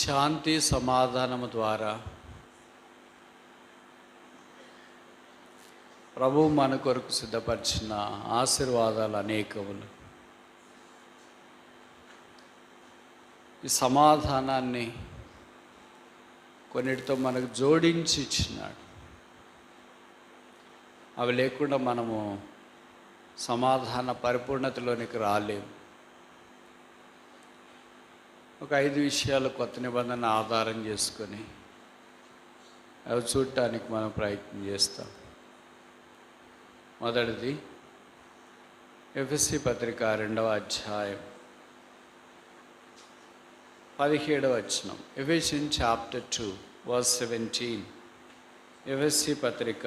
శాంతి సమాధానము ద్వారా ప్రభువు మన కొరకు సిద్ధపరిచిన ఆశీర్వాదాలు అనేకములు. ఈ సమాధానాన్ని కొన్నిటితో మనకు జోడించి ఇచ్చినాడు. అవి లేకుండా మనము సమాధాన పరిపూర్ణతలోనికి రాలేము. ఒక 5 విషయాలు కొత్త నిబంధన ఆధారం చేసుకొని అవి చూడటానికి మనం ప్రయత్నం చేస్తాం. మొదటిది ఎఫెసీ పత్రిక 2వ అధ్యాయం 17వ వచనం. Ephesians chapter 2 verse 17. ఎఫెసీ పత్రిక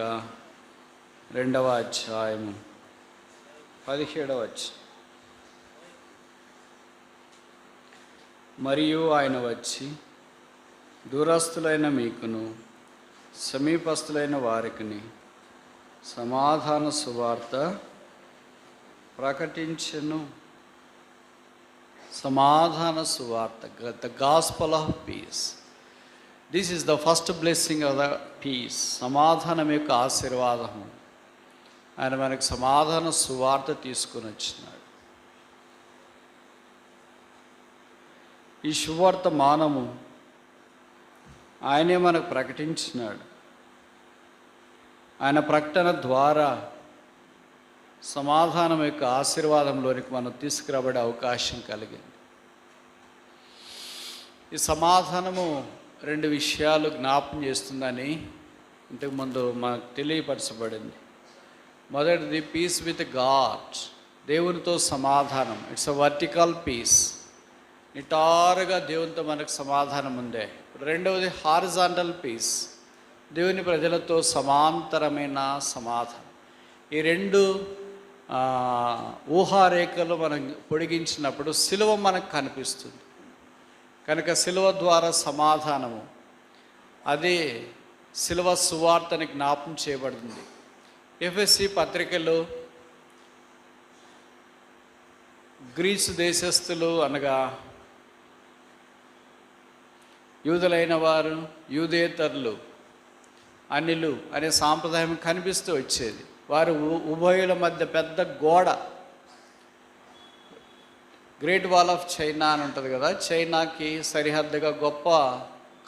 2వ అధ్యాయం 17వ వచనం. మరియు ఆయన వచ్చి దూరస్థులైన మీకును సమీపస్థులైన వారికి సమాధాన సువార్త ప్రకటించెను. సమాధాన సువార్త, the gospel of peace. This is the first blessing of the peace. సమాధానం యొక్క ఆశీర్వాదము. ఆయన మనకు సమాధాన సువార్త తీసుకొని వచ్చినాడు. ఈ శుభవర్తమానము ఆయనే మనకు ప్రకటించినాడు. ఆయన ప్రకటన ద్వారా సమాధానం యొక్క ఆశీర్వాదంలోనికి మనం తీసుకురాబడే అవకాశం కలిగింది. ఈ సమాధానము 2 విషయాలు జ్ఞాపం చేస్తుందని ఇంతకుముందు మనకు తెలియపరచబడింది. మొదటిది పీస్ విత్ గాడ్, దేవునితో సమాధానం. ఇట్స్ అ వర్టికల్ పీస్, నిటారుగా దేవునితో మనకు సమాధానం ఉందే. రెండవది హారిజాంటల్ పీస్, దేవుని ప్రజలతో సమాంతరమైన సమాధానం. ఈ 2 ఊహారేఖలు మనం పొడిగించినప్పుడు సిలువ మనకు కనిపిస్తుంది. కనుక సిలువ ద్వారా సమాధానము, అదే సిలువ సువార్తని జ్ఞాపం చేయబడింది. ఎఫెసీ పత్రికలో గ్రీసు దేశస్థులు అనగా యూదులైన వారు, యూదేతరులు, అన్యులు అనే సాంప్రదాయం కనిపిస్తూ వచ్చేది. వారు ఉభయుల మధ్య పెద్ద గోడ, గ్రేట్ వాల్ ఆఫ్ చైనా అని ఉంటుంది కదా, చైనాకి సరిహద్దుగా గొప్ప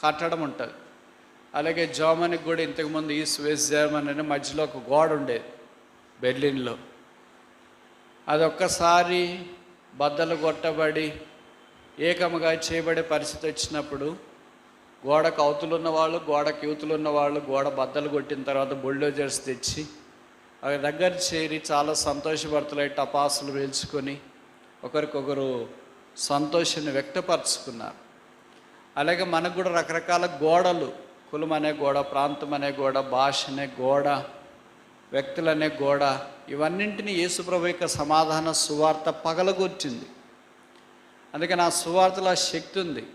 కట్టడం ఉంటుంది. అలాగే జర్మనీకి కూడా ఇంతకుముందు ఈస్ట్ వెస్ట్ జర్మనీ అనే మధ్యలో ఒక గోడ ఉండేది బెర్లిన్లో. అదొక్కసారి బద్దలు కొట్టబడి ఏకముగా చేయబడే పరిస్థితి వచ్చినప్పుడు గోడకు అవతలున్న వాళ్ళు, గోడకు యువతలున్న వాళ్ళు గోడ బద్దలు కొట్టిన తర్వాత బుల్డోజర్స్ తెచ్చి అవి దగ్గర చేరి చాలా సంతోషభరితులై టపాసులు పేల్చుకొని ఒకరికొకరు సంతోషాన్ని వ్యక్తపరుచుకున్నారు. అలాగే మనకు కూడా రకరకాల గోడలు, కులం అనే గోడ, ప్రాంతం అనే గోడ, భాష అనే గోడ, వ్యక్తులనే గోడ, ఇవన్నింటినీ యేసుప్రభు యొక్క సమాధాన సువార్త పగలగొచ్చింది. అందుకని ఆ సువార్తలో ఆ శక్తి ఉంది.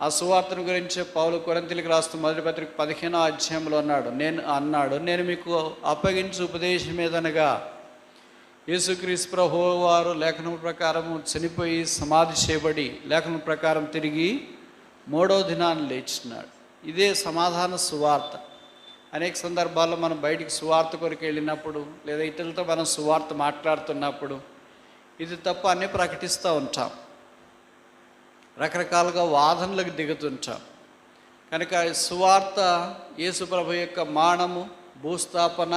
ఆ సువార్తను గురించి పౌలు కొరింథీయులకు రాస్తూ మొదటి పత్రిక 15వ అధ్యాయంలో అన్నాడు, నేను మీకు అప్పగించే ఉపదేశం ఏదనగా యేసుక్రీస్తు ప్రభువు వారు లేఖనం ప్రకారం చనిపోయి సమాధి చేయబడి లేఖనం ప్రకారం తిరిగి 3వ దినాన్ని లేచినాడు. ఇదే సమాధాన సువార్త. అనేక సందర్భాల్లో మనం బయటికి సువార్త కొరకు వెళ్ళినప్పుడు లేదా ఇతరులతో మనం సువార్త మాట్లాడుతున్నప్పుడు ఇది తప్ప అన్నీ ప్రకటిస్తూ ఉంటాం, రకరకాలుగా వాదనలకు దిగుతుంటాం. కనుక సువార్త యేసుప్రభు యొక్క మానము, భూస్థాపన,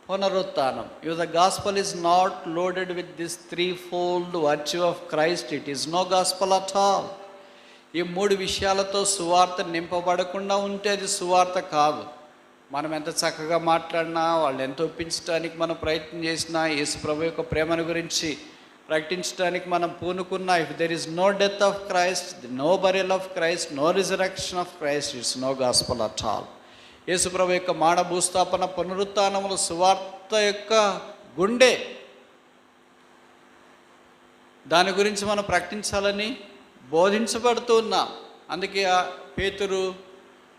పునరుత్థానం. If the gospel is not loaded with this 3-fold virtue of Christ, it is no gospel at all. ఈ 3 విషయాలతో సువార్త నింపబడకుండా ఉంటే అది సువార్త కాదు. మనం ఎంత చక్కగా మాట్లాడినా, వాళ్ళు ఎంత ఒప్పించడానికి మనం ప్రయత్నం చేసినా, యేసుప్రభు యొక్క ప్రేమను గురించి ప్రకటించడానికి మనం పూనుకున్నా, if there is no death of Christ, no burial of Christ, no resurrection of Christ, it's no gospel at all. Yesuprabhu యొక్క మానవ భూస్థాపన, పునరుత్థానములు సువార్త యొక్క గుండె. దాని గురించి మనం ప్రకటించాలని బోధించబడుతూ ఉన్నాం. అందుకే పేతురు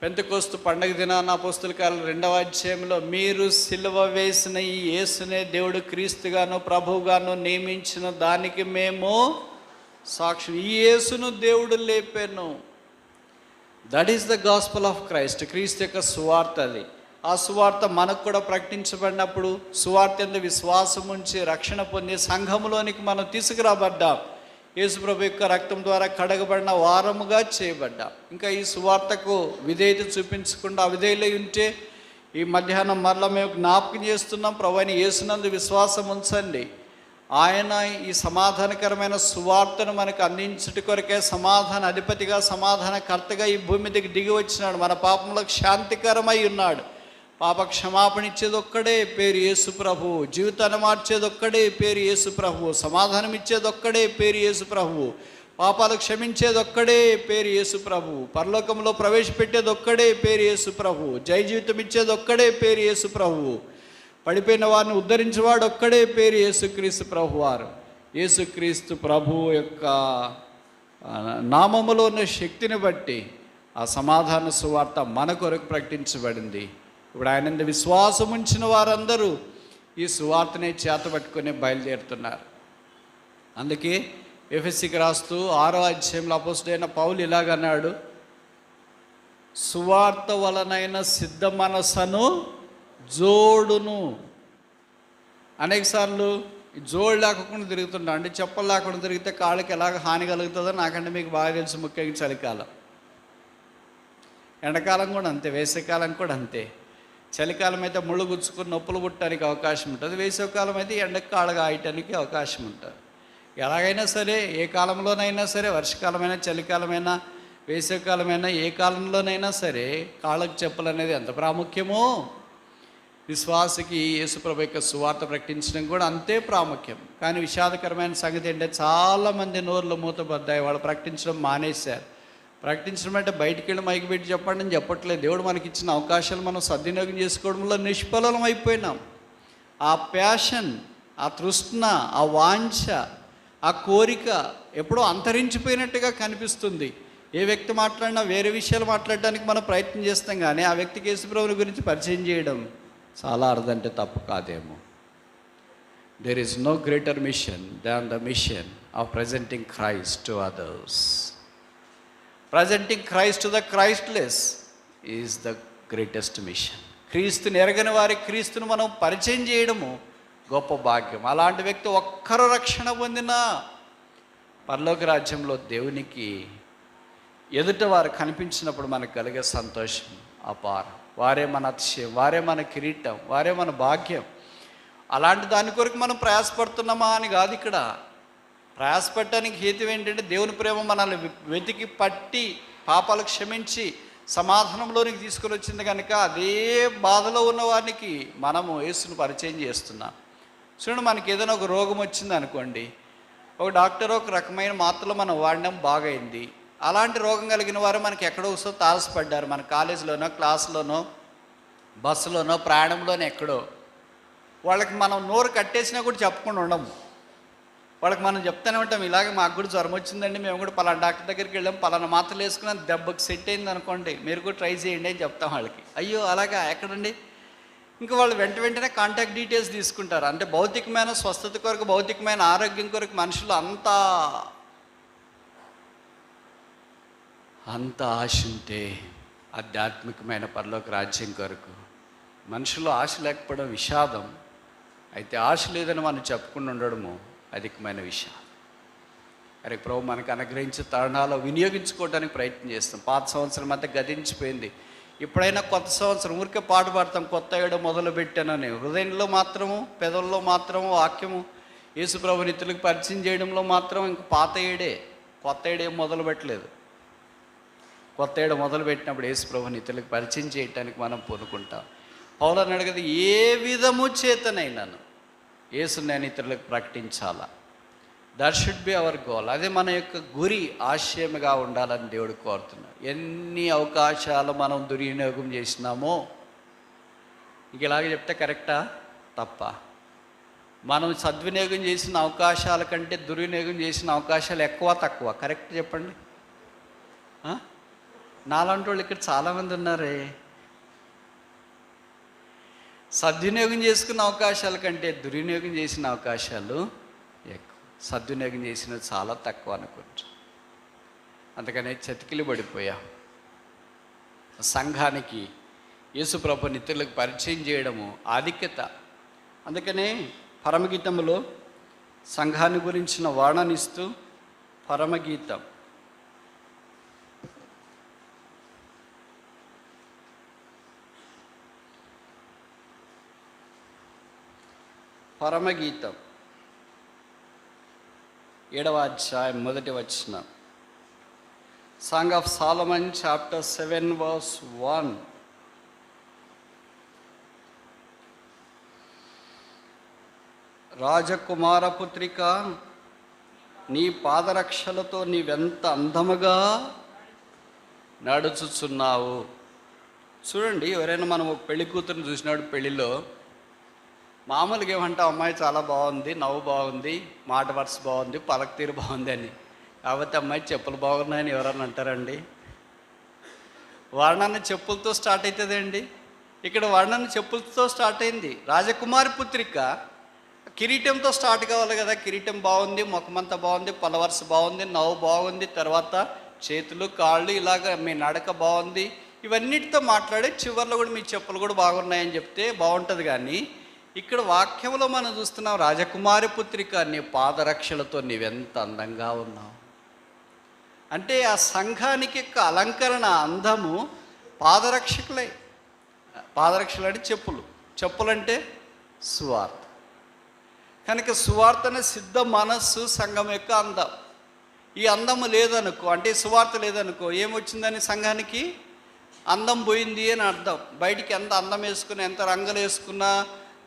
పెంతెకోస్తు పండగ దినాన అపోస్తలుల కార్యాలు 2వ అధ్యాయంలో మీరు సిలువ వేసిన ఈ యేసునే దేవుడు క్రీస్తుగాను ప్రభువుగాను నియమించిన దానికి మేము సాక్షి. ఈ యేసును దేవుడు లేపాను. That is the gospel of Christ. Kristu యొక్క సువార్త అది. ఆ సువార్త మనకు కూడా ప్రకటించబడినప్పుడు సువార్త యందు విశ్వాసం ఉంచి రక్షణ పొంది సంఘములోనికి మనం తీసుకురాబడ్డాం. యేసుప్రభు యొక్క రక్తం ద్వారా కడగబడిన వారముగా చేయబడ్డాం. ఇంకా ఈ సువార్తకు విధేయత చూపించకుండా అవిధేయులై ఉంటే ఈ మధ్యాహ్నం మరలా మేము జ్ఞాపకం చేస్తున్నాం, ప్రభువైన యేసునందు విశ్వాసం ఉంచండి. ఆయన ఈ సమాధానకరమైన సువార్తను మనకు అందించుట కొరకే సమాధాన అధిపతిగా సమాధానకర్తగా ఈ భూమి మీదకి దిగి వచ్చినాడు. మన పాపములకు శాంతికరమై ఉన్నాడు. పాప క్షమాపణ ఇచ్చేది ఒక్కడే, పేరు యేసు ప్రభువు. జీవితాన్ని మార్చేది ఒక్కడే, పేరు యేసు ప్రభువు. సమాధానం ఇచ్చేది ఒక్కడే, పేరు యేసు ప్రభువు. పాపాలు క్షమించేది ఒక్కడే, పేరు యేసు ప్రభువు. పరలోకంలో ప్రవేశపెట్టేది ఒక్కడే, పేరు యేసు ప్రభువు. జయ జీవితం ఇచ్చేది ఒక్కడే, పేరు యేసు ప్రభువు. పడిపోయిన వారిని ఉద్ధరించేవాడు ఒక్కడే, పేరు యేసుక్రీస్తు ప్రభువారు. యేసుక్రీస్తు ప్రభువు యొక్క నామములో ఉన్న శక్తిని బట్టి ఆ సమాధాన సువార్త మన కొరకు ప్రకటించబడింది. ఇప్పుడు ఆయన విశ్వాసం ఉంచిన వారందరూ ఈ సువార్తనే చేతబట్టుకొని బయలుదేరుతున్నారు. అందుకే ఎఫెసీకి రాస్తూ 6వ అధ్యాయంలో అపోస్తలుడైన పౌలు ఇలాగన్నాడు, సువార్త వలనైన సిద్ధ మనసను జోడును. అనేకసార్లు జోడు లేకుండా తిరుగుతుంటా, అంటే చెప్పలు లేకుండా తిరిగితే కాళ్ళకి ఎలాగ హాని కలుగుతుందో నాకంటే మీకు బాగా తెలుసు. ముఖ్యంగా చలికాలం, ఎండాకాలం కూడా అంతే, వేసవికాలం కూడా అంతే. చలికాలం అయితే ముళ్ళు గుచ్చుకుని నొప్పులు పుట్టడానికి అవకాశం ఉంటుంది. వేసవికాలం అయితే ఎండకు కాళ్ళగా ఆయటానికి అవకాశం ఉంటుంది. ఎలాగైనా సరే, ఏ కాలంలోనైనా సరే, వర్షకాలమైనా చలికాలమైనా వేసవికాలమైనా ఏ కాలంలోనైనా సరే కాళ్ళకు చెప్పులు అనేది ఎంత ప్రాముఖ్యమో విశ్వాసకి యేసుప్రభు యొక్క సువార్త ప్రకటించడం కూడా అంతే ప్రాముఖ్యం. కానీ విషాదకరమైన సంగతి ఏంటంటే చాలామంది నోర్లు మూతబడ్డాయి, వాళ్ళు ప్రకటించడం మానేశారు. ప్రకటించడం అంటే బయటికి వెళ్ళి మైకి పెట్టి చెప్పండి అని చెప్పట్లేదు. దేవుడు మనకి ఇచ్చిన అవకాశాలు మనం సద్వినియోగం చేసుకోవడంలో నిష్ఫలం అయిపోయినాం. ఆ ప్యాషన్, ఆ తృష్ణ, ఆ వాంఛ, ఆ కోరిక ఎప్పుడో అంతరించిపోయినట్టుగా కనిపిస్తుంది. ఏ వ్యక్తి మాట్లాడినా వేరే విషయాలు మాట్లాడడానికి మనం ప్రయత్నం చేస్తాం, కానీ ఆ వ్యక్తికి యేసుప్రభుని గురించి పరిచయం చేయడం చాలా అర్థంటే తప్పు కాదేమో. There is no greater mission than the mission of presenting Christ to others. Presenting Christ to the Christless is the greatest mission. క్రీస్తుని ఎరగని వారికి క్రీస్తుని మనం పరిచయం చేయడము గొప్ప భాగ్యం. అలాంటి వ్యక్తి ఒక్కరు రక్షణ పొందినా పరలోక రాజ్యంలో దేవునికి ఎదుట వారు కనిపించినప్పుడు మనకు కలిగే సంతోషం అపారం. వారే మన అతిశయం, వారే మన కిరీటం, వారే మన భాగ్యం. అలాంటి దాని కొరకు మనం ప్రయాసపడుతున్నామా అని కాదు. ఇక్కడ ప్రయాసపడటానికి హేతు ఏంటంటే దేవుని ప్రేమ మనల్ని వెతికి పట్టి పాపాలు క్షమించి సమాధానంలోనికి తీసుకొని వచ్చింది కనుక అదే బాధలో ఉన్న వారికి మనము యేసును పరిచయం చేస్తున్నాం. చూడండి, మనకి ఏదైనా ఒక రోగం వచ్చింది అనుకోండి, ఒక డాక్టర్ ఒక రకమైన మాత్రలు మనం వాడడం బాగైంది. అలాంటి రోగం కలిగిన వారు మనకి ఎక్కడో ఒకసారి తారసపడ్డారు, మన కాలేజీలోనో క్లాసులోనో బస్సులోనో ప్రయాణంలోనో ఎక్కడో. వాళ్ళకి మనం నోరు కట్టేసినా కూడా చెప్పకుండా ఉండము. వాళ్ళకి మనం చెప్తానే ఉంటాం, ఇలాగ మాకు కూడా జ్వరం వచ్చిందండి, మేము కూడా పలానా డాక్టర్ దగ్గరికి వెళ్ళాం, పలానా మాత్రలు వేసుకున్నాం, దెబ్బకి సెట్ అయింది అనుకోండి, మీరు కూడా ట్రై చేయండి అని చెప్తాం వాళ్ళకి. అయ్యో అలాగా ఎక్కడండి? ఇంకా వాళ్ళు వెంటనే కాంటాక్ట్ డీటెయిల్స్ తీసుకుంటారు. అంటే భౌతికమైన స్వస్థత కొరకు, భౌతికమైన ఆరోగ్యం కొరకు మనుషులు అంత ఆశ ఉంటే ఆధ్యాత్మికమైన పరలోక రాజ్యం కొరకు మనుషులు ఆశ లేకపోవడం విషాదం. అయితే ఆశ లేదని మనం చెప్పుకుని ఉండడము అధికమైన విషయం. అరే ప్రభు మనకు అనుగ్రహించే తరుణాలు వినియోగించుకోవడానికి ప్రయత్నం చేస్తాం. పాత సంవత్సరం అంతా గతించిపోయింది. ఇప్పుడైనా కొత్త సంవత్సరం ఊరికే పాట పాడతాం, కొత్త ఏడు మొదలు పెట్టానని. హృదయంలో మాత్రము, పెదవుల్లో మాత్రము వాక్యము యేసుప్రభు నిత్యులకు పరిచయం చేయడంలో మాత్రం ఇంక పాత ఏడే, కొత్త ఏడేం మొదలు పెట్టలేదు. కొత్త ఏడు మొదలు పెట్టినప్పుడు యేసుప్రభు నిత్యులకు పరిచయం చేయటానికి మనం పూనుకుంటాం. పౌలు అన్నాడు కదా, ఏ విధము చేతనైనాను యేసు నేను ఇతరులకు ప్రకటించాలా. That should be our goal. అదే మన యొక్క గురి, ఆశయముగా ఉండాలని దేవుడు కోరుతున్నాడు. ఎన్ని అవకాశాలు మనం దుర్వినియోగం చేసినామో, ఇంక ఇలాగ చెప్తే కరెక్టా తప్ప? మనం సద్వినియోగం చేసిన అవకాశాల కంటే దుర్వినియోగం చేసిన అవకాశాలు ఎక్కువ తక్కువ? కరెక్ట్ చెప్పండి. నాలాంటి వాళ్ళు ఇక్కడ చాలామంది ఉన్నారే. సద్వినియోగం చేసుకున్న అవకాశాల కంటే దుర్వినియోగం చేసిన అవకాశాలు ఎక్కువ. సద్వినియోగం చేసినది చాలా తక్కువ అనుకుంటా. అందుకనే చతికిలు పడిపోయాం. సంఘానికి యేసుప్రభుని ఇతరులకు పరిచయం చేయడము ఆధిక్యత. అందుకనే పరమగీతములో సంఘాన్ని గురించిన వర్ణనిస్తూ పరమగీతం పరమగీతం 7వ అధ్యాయం 1వ వచనం. Song of Solomon chapter 7 verse 1. Rajakumara పుత్రిక, నీ పాదరక్షలతో నీవెంత అందముగా నడుచుచున్నావు. చూడండి, ఎవరైనా మనం ఒక పెళ్లి కూతురుని చూసినాడు పెళ్ళిలో, మామూలుగా ఏమంటే అమ్మాయి చాలా బాగుంది, నవ్వు బాగుంది, మాట వరుస బాగుంది, పలకతీరు బాగుంది అని. కాబట్టి అమ్మాయి చెప్పులు బాగున్నాయని ఎవరన్నా అంటారండి? వర్ణన చెప్పులతో స్టార్ట్ అవుతుందండి. ఇక్కడ వర్ణన చెప్పులతో స్టార్ట్ అయింది. రాజకుమారి పుత్రిక కిరీటంతో స్టార్ట్ కావాలి కదా. కిరీటం బాగుంది, ముఖమంతా బాగుంది, పలవరుస బాగుంది, నవ్వు బాగుంది, తర్వాత చేతులు కాళ్ళు ఇలాగ మీ నడక బాగుంది, ఇవన్నిటితో మాట్లాడి చివరిలో కూడా మీ చెప్పులు కూడా బాగున్నాయని చెప్తే బాగుంటుంది. కానీ ఇక్కడ వాక్యంలో మనం చూస్తున్నాం, రాజకుమారి పుత్రిక, నీ పాదరక్షలతో నీవెంత అందంగా ఉన్నావు అంటే ఆ సంఘానికి యొక్క అలంకరణ అందము పాదరక్షకులే. పాదరక్షలు అంటే చెప్పులు, చెప్పులంటే సువార్త. కనుక సువార్తనే సిద్ధ మనస్సు సంఘం యొక్క అందం. ఈ అందము లేదనుకో, అంటే సువార్త లేదనుకో, ఏమొచ్చిందని సంఘానికి అందం పోయింది అని అర్థం. బయటికి ఎంత అందం వేసుకున్నా, ఎంత రంగులు వేసుకున్నా,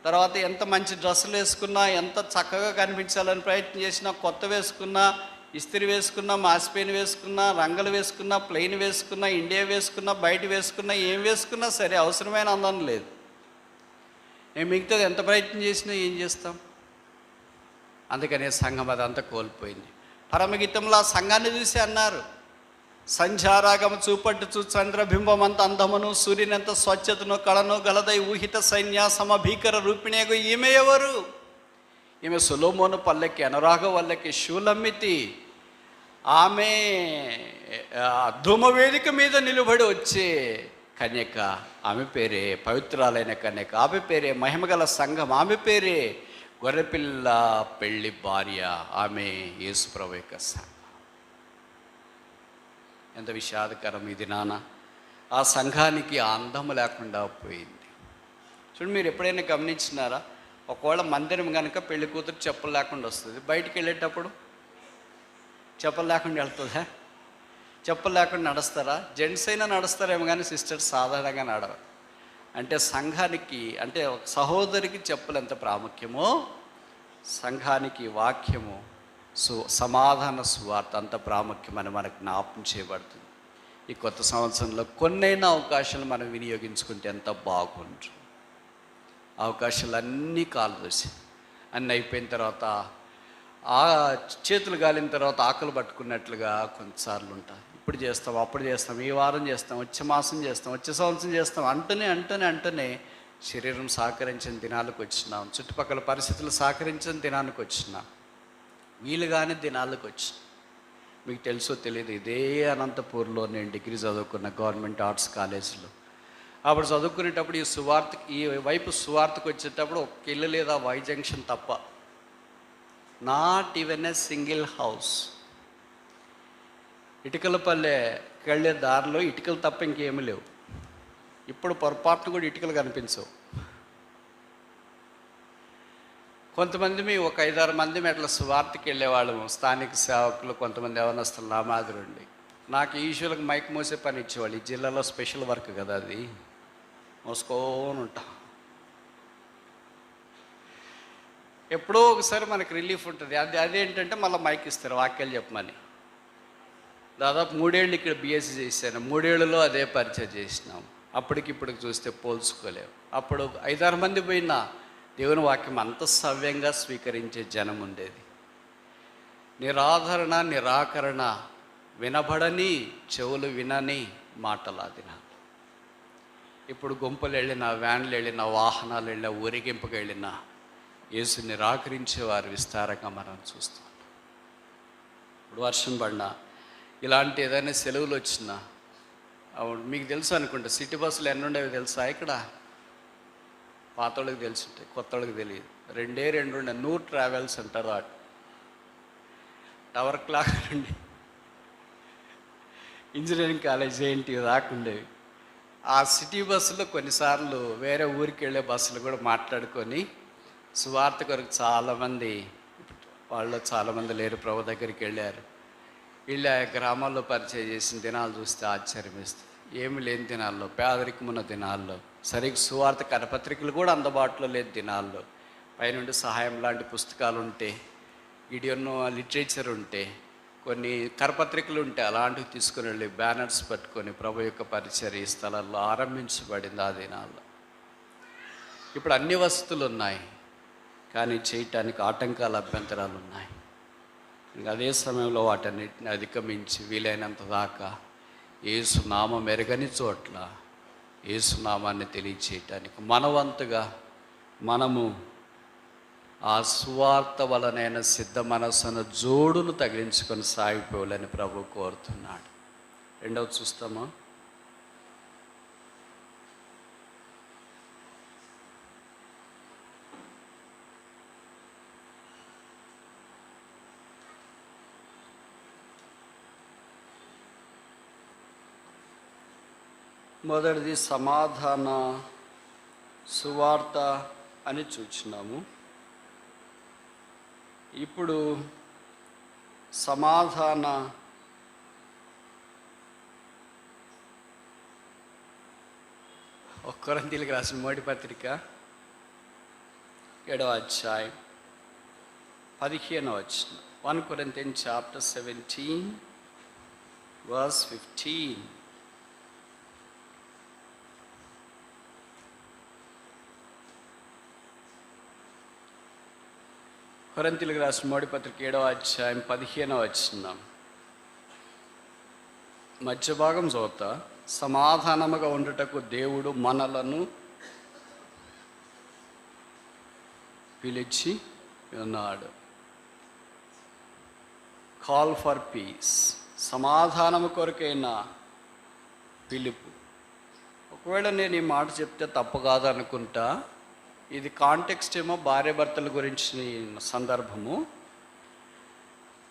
తర్వాత ఎంత మంచి డ్రెస్సులు వేసుకున్నా, ఎంత చక్కగా కనిపించాలని ప్రయత్నం చేసినా, కొత్త వేసుకున్నా, ఇస్త్రీ వేసుకున్నా, మాసిపోయిన వేసుకున్నా, రంగులు వేసుకున్నా, ప్లెయిన్ వేసుకున్నా, ఇండియా వేసుకున్నా, బయట వేసుకున్నా, ఏం వేసుకున్నా సరే అవసరమైన అందం లేదు. నేను మిగతాది ఎంత ప్రయత్నం చేసినా ఏం చేస్తాం? అందుకనే సంఘం అదంతా కోల్పోయింది. పరమగీతంలో ఆ సంఘాన్ని చూసి అన్నారు, సంధ్యారాగము చూపట్టు చంద్రబింబం అంత అందమును, సూర్యునంత స్వచ్ఛతను, కళను గలదై ఊహిత సైన్య సమభీకర రూపిణియగు ఈమె ఎవరు? ఈమె సొలొమోను పల్లెకి అనురాగ వల్లకి షూలమ్మితి. ఆమె ధూమవేదిక మీద నిలబడి వచ్చే కన్యక, ఆమె పేరే పవిత్రాలైన కన్యక, ఆమె పేరే మహిమగల సంఘం, ఆమె పేరే గొర్రెపిల్ల పెళ్ళి భార్య, ఆమె యేసుప్రభు యొక్క సంఘం. ఎంత విషాదకరం ఇది నాన్న. ఆ సంఘానికి ఆ అందము లేకుండా పోయింది. చూడండి, మీరు ఎప్పుడైనా గమనించినారా? ఒకవేళ మందిరం కనుక పెళ్లి కూతురు చెప్పులు లేకుండా వస్తుంది, బయటికి వెళ్ళేటప్పుడు చెప్పులు లేకుండా వెళ్తుందా? చెప్పులు లేకుండా నడుస్తారా? జెంట్స్ అయినా నడుస్తారేమో కానీ సిస్టర్స్ సాధారణంగా నడవరు. అంటే సంఘానికి, అంటే ఒక సహోదరికి చెప్పులు ఎంత ప్రాముఖ్యమో, సంఘానికి వాక్యము సమాధాన సువార్త అంత ప్రాముఖ్యమని మనకు జ్ఞాపకం చేయబడుతుంది. ఈ కొత్త సంవత్సరంలో కొన్నైనా అవకాశాలు మనం వినియోగించుకుంటే ఎంత బాగుంటుంది. అవకాశాలన్నీ కాలు దోసి అన్నీ అయిపోయిన తర్వాత ఆ చేతులు గాలిన తర్వాత ఆకలి పట్టుకున్నట్లుగా కొన్నిసార్లు ఉంటాయి. ఇప్పుడు చేస్తాం, అప్పుడు చేస్తాం, ఈ వారం చేస్తాం, వచ్చే మాసం చేస్తాం, వచ్చే సంవత్సరం చేస్తాం అంటూనే శరీరం సహకరించిన దినాలకు వచ్చినాం, చుట్టుపక్కల పరిస్థితులు సహకరించిన దినానికి వచ్చినాం, వీలుగానే దినాలకు వచ్చినాం. మీకు తెలుసో తెలియదు, ఇదే అనంతపూర్లో నేను డిగ్రీ చదువుకున్న గవర్నమెంట్ ఆర్ట్స్ కాలేజీలో. అప్పుడు చదువుకునేటప్పుడు ఈ వైపు సువార్తకు వచ్చేటప్పుడు ఒక ఇల్లు లేదా వై జంక్షన్ తప్ప, not even a single house. ఇటుకలపల్లెకి వెళ్ళే దారిలో ఇటుకలు తప్ప ఇంకేమీ లేవు. ఇప్పుడు పొరపాటును కూడా ఇటుకలు కనిపించవు. కొంతమంది ఒక 5-6 మంది అట్లా సువార్తకి వెళ్ళేవాళ్ళము, స్థానిక సేవకులు, కొంతమంది యవనస్తులు నా మాదిరండి. నాకు ఈశ్వరులకు మైక్ మోసే పని ఇచ్చేవాళ్ళు. ఈ జిల్లాలో స్పెషల్ వర్క్ కదా అది, మోసుకొని ఉంటాం. ఎప్పుడో ఒకసారి మనకు రిలీఫ్ ఉంటుంది. అదేంటంటే మళ్ళీ మైక్ ఇస్తారు వాక్యాలు చెప్పమని. దాదాపు 3 ఏళ్ళు ఇక్కడ బీఎస్సీ చేశాను. 3 ఏళ్ళలో అదే పరిచయం చేసినాం. అప్పటికిప్పటికి చూస్తే పోల్చుకోలేవు. అప్పుడు 5-6 మంది పోయినా దేవుని వాక్యం అంత సవ్యంగా స్వీకరించే జనం ఉండేది. నిరాధరణ, నిరాకరణ, వినబడని చెవులు వినని మాటలాదిన. ఇప్పుడు గుంపులు వెళ్ళినా, వ్యాన్లు వెళ్ళినా, వాహనాలు వెళ్ళినా, ఊరేగింపుకి వెళ్ళినా యేసు నిరాకరించే వారు విస్తారంగా మనం చూస్తాం. ఇప్పుడు వర్షం పడినా, ఇలాంటి ఏదైనా సెలవులు వచ్చినా అవును, మీకు తెలుసు అనుకుంటా సిటీ బస్సులు ఎన్ని ఉండేవి తెలుసా? ఇక్కడ పాత వాళ్ళకి తెలిసి ఉంటాయి, కొత్త వాళ్ళకి తెలియదు. రెండు ఉండే నూర్ ట్రావెల్స్ అంటారు. ఆ టవర్ క్లాక్ నుండి ఇంజనీరింగ్ కాలేజ్ ఏంటి రాకుండేవి. ఆ సిటీ బస్సులో కొన్నిసార్లు వేరే ఊరికి వెళ్ళే బస్సులు కూడా మాట్లాడుకొని సువార్త కొరకు చాలామంది, వాళ్ళు చాలామంది లేరు, ప్రభు దగ్గరికి వెళ్ళారు. వీళ్ళ గ్రామాల్లో పరిచయం చేసిన దినాలు చూస్తే ఆశ్చర్యం వేస్తుంది. ఏమి లేని దినాల్లో, పేదరికమున్న దినాల్లో, సరిగ్గా సువార్త కరపత్రికలు కూడా అందుబాటులో లేని దినాల్లో పైనుండి సహాయం లాంటి పుస్తకాలు ఉంటే, గిడియన్ లిటరేచర్ ఉంటే, కొన్ని కరపత్రికలు ఉంటే అలాంటివి తీసుకుని వెళ్ళి బ్యానర్స్ పట్టుకొని ప్రభు యొక్క పరిచర్య ఈ స్థలాల్లో ఆరంభించబడింది ఆ దినాల్లో. ఇప్పుడు అన్ని వసతులు ఉన్నాయి, కానీ చేయటానికి ఆటంకాలు, అభ్యంతరాలు ఉన్నాయి. అదే సమయంలో వాటన్నిటిని అధిగమించి వీలైనంత దాకా యేసునామం ఎరగని చోట్ల యేసునామాన్ని తెలియచేయటానికి మనవంతుగా మనము ఆ సువార్త వలనైన సిద్ధ మనస్సును జోడును తగిలించుకొని సాగిపోవాలని ప్రభు కోరుతున్నాడు. రెండవది చూస్తామా? మొదటిది సమాధాన సువార్త అని చూచినాము. ఇప్పుడు సమాధాన కొరింథీయులకు రాసిన మొదటి పత్రిక 7వ అధ్యాయం 15వ వచనం. 1 Corinthians chapter 17 verse 15. కొరింథీయులకు రాసిన మొదటి పత్రిక 7వ అధ్యాయం 15వ వచనం. మధ్య భాగం చదువుతా. సమాధానముగా ఉండుటకు దేవుడు మనలను పిలిచి ఉన్నాడు. కాల్ ఫర్ పీస్, సమాధానము కొరకైన పిలుపు. ఒకవేళ నేను ఈ మాట చెప్తే తప్పు కాదనుకుంటా. ఇది కాంటెక్స్ట్ ఏమో భార్య భర్తల గురించి సందర్భము,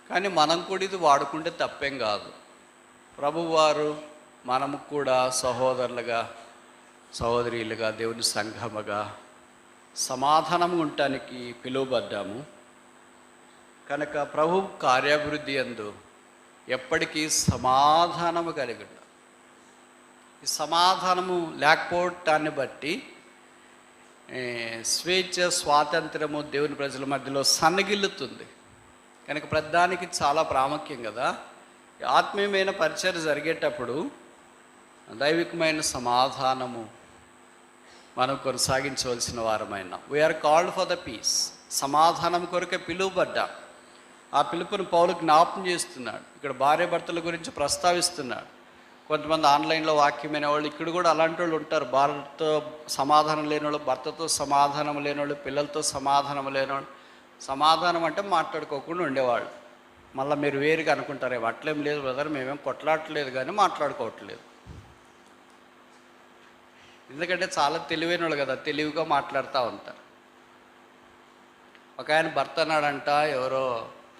కానీ మనం కూడా ఇది వాడుకుంటే తప్పేం కాదు. ప్రభువారు మనము కూడా సహోదరులుగా, సహోదరీలుగా, దేవుని సంఘముగా సమాధానం ఉండటానికి పిలువబడ్డాము. కనుక ప్రభు కార్యాభివృద్ధి యందు ఎప్పటికీ సమాధానము కలిగి ఉండాలి. ఈ సమాధానము లేకపోవటాన్ని బట్టి స్వేచ్ఛ, స్వాతంత్రము దేవుని ప్రజల మధ్యలో సన్నగిల్లుతుంది. కనుక ప్రధానికి చాలా ప్రాముఖ్యం కదా. ఆత్మీయమైన పరిచర్య జరిగేటప్పుడు దైవికమైన సమాధానము మనం కొనసాగించవలసిన వారమైన. We are called for the peace. సమాధానం కొరకే పిలువబడ్డా. ఆ పిలుపుని పౌలు జ్ఞాపకం చేస్తున్నాడు. ఇక్కడ భార్య భర్తల గురించి ప్రస్తావిస్తున్నాడు. కొంతమంది ఆన్లైన్లో వాక్యమైన వాళ్ళు, ఇక్కడ కూడా అలాంటి వాళ్ళు ఉంటారు. భార్యతో సమాధానం లేని వాళ్ళు, భర్తతో సమాధానం లేని వాళ్ళు, పిల్లలతో సమాధానం లేని వాళ్ళు. సమాధానం అంటే మాట్లాడుకోకుండా ఉండేవాళ్ళు. మళ్ళీ మీరు వేరుగా అనుకుంటారేమో, అట్లేం లేదు బ్రదర్, మేమేం కొట్లాడట్లేదు కానీ మాట్లాడుకోవట్లేదు. ఎందుకంటే చాలా తెలివైన వాళ్ళు కదా, తెలివిగా మాట్లాడుతూ ఉంటారు. ఒక ఆయన భర్త అన్నాడంట, ఎవరో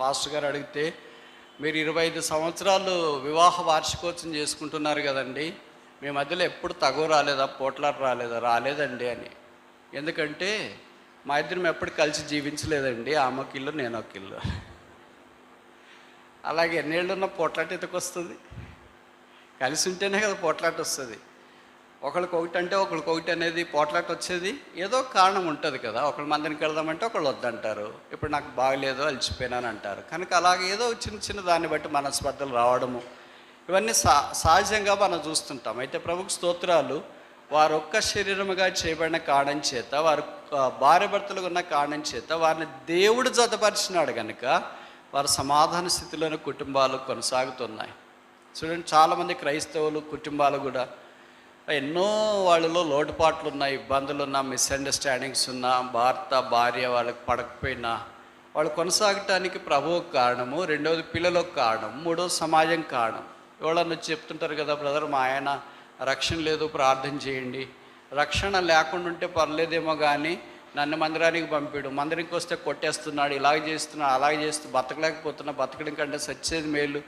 పాస్టర్ గారు అడిగితే, మీరు 25 సంవత్సరాలు వివాహ వార్షికోత్సవం చేసుకుంటున్నారు కదండి, మీ మధ్యలో ఎప్పుడు తగువ రాలేదా, పోట్లాట రాలేదా? రాలేదండి అని. ఎందుకంటే మా ఇద్దరం ఎప్పుడు కలిసి జీవించలేదండి, ఆమె ఒక ఇల్లు నేను ఒక ఇల్లు. అలాగే ఎన్నేళ్ళున్న పోట్లాట ఎందుకు వస్తుంది? కలిసి ఉంటేనే కదా పోట్లాట వస్తుంది. ఒకళ్ళకి ఒకటి అంటే ఒకళ్ళకి ఒకటి అనేది పోట్లాట వచ్చేది ఏదో కారణం ఉంటుంది కదా. ఒకళ్ళ మందినికి వెళ్దామంటే ఒకళ్ళు వద్దంటారు, ఇప్పుడు నాకు బాగలేదు అలసిపోయినాను అంటారు. కనుక అలాగే ఏదో చిన్న చిన్న దాన్ని బట్టి మనస్పర్ధలు రావడము, ఇవన్నీ సహజంగా మనం చూస్తుంటాం. అయితే ప్రభుకు స్తోత్రాలు. వారు ఒక్క శరీరముగా చేయబడిన కారణం చేత, వారు భార్య భర్తలుగా ఉన్న కారణం చేత వారిని దేవుడు జతపరిచినాడు. కనుక వారు సమాధాన స్థితిలోని కుటుంబాలు కొనసాగుతున్నాయి. చూడండి, చాలామంది క్రైస్తవులు కుటుంబాలు కూడా ఎన్నో వాళ్ళలో లోటుపాట్లు ఉన్నాయి, ఇబ్బందులు ఉన్నా, మిస్అండర్స్టాండింగ్స్ ఉన్నా, భర్త భార్య వాళ్ళకి పడకపోయినా వాళ్ళు కొనసాగటానికి ప్రభువు కారణము, రెండవది పిల్లలకు కారణం, మూడవది సమాజం కారణం. ఎవరన్నా చెప్తుంటారు కదా, బ్రదర్ మా ఆయన రక్షణ లేదు ప్రార్థన చేయండి. రక్షణ లేకుండా ఉంటే పర్లేదేమో కానీ నన్ను మందిరానికి పంపాడు, మందిరానికి వస్తే కొట్టేస్తున్నాడు, ఇలాగ చేస్తున్నాడు, అలాగే చేస్తూ బతకలేకపోతున్నా, బతకడం కంటే సచ్చేది మేలు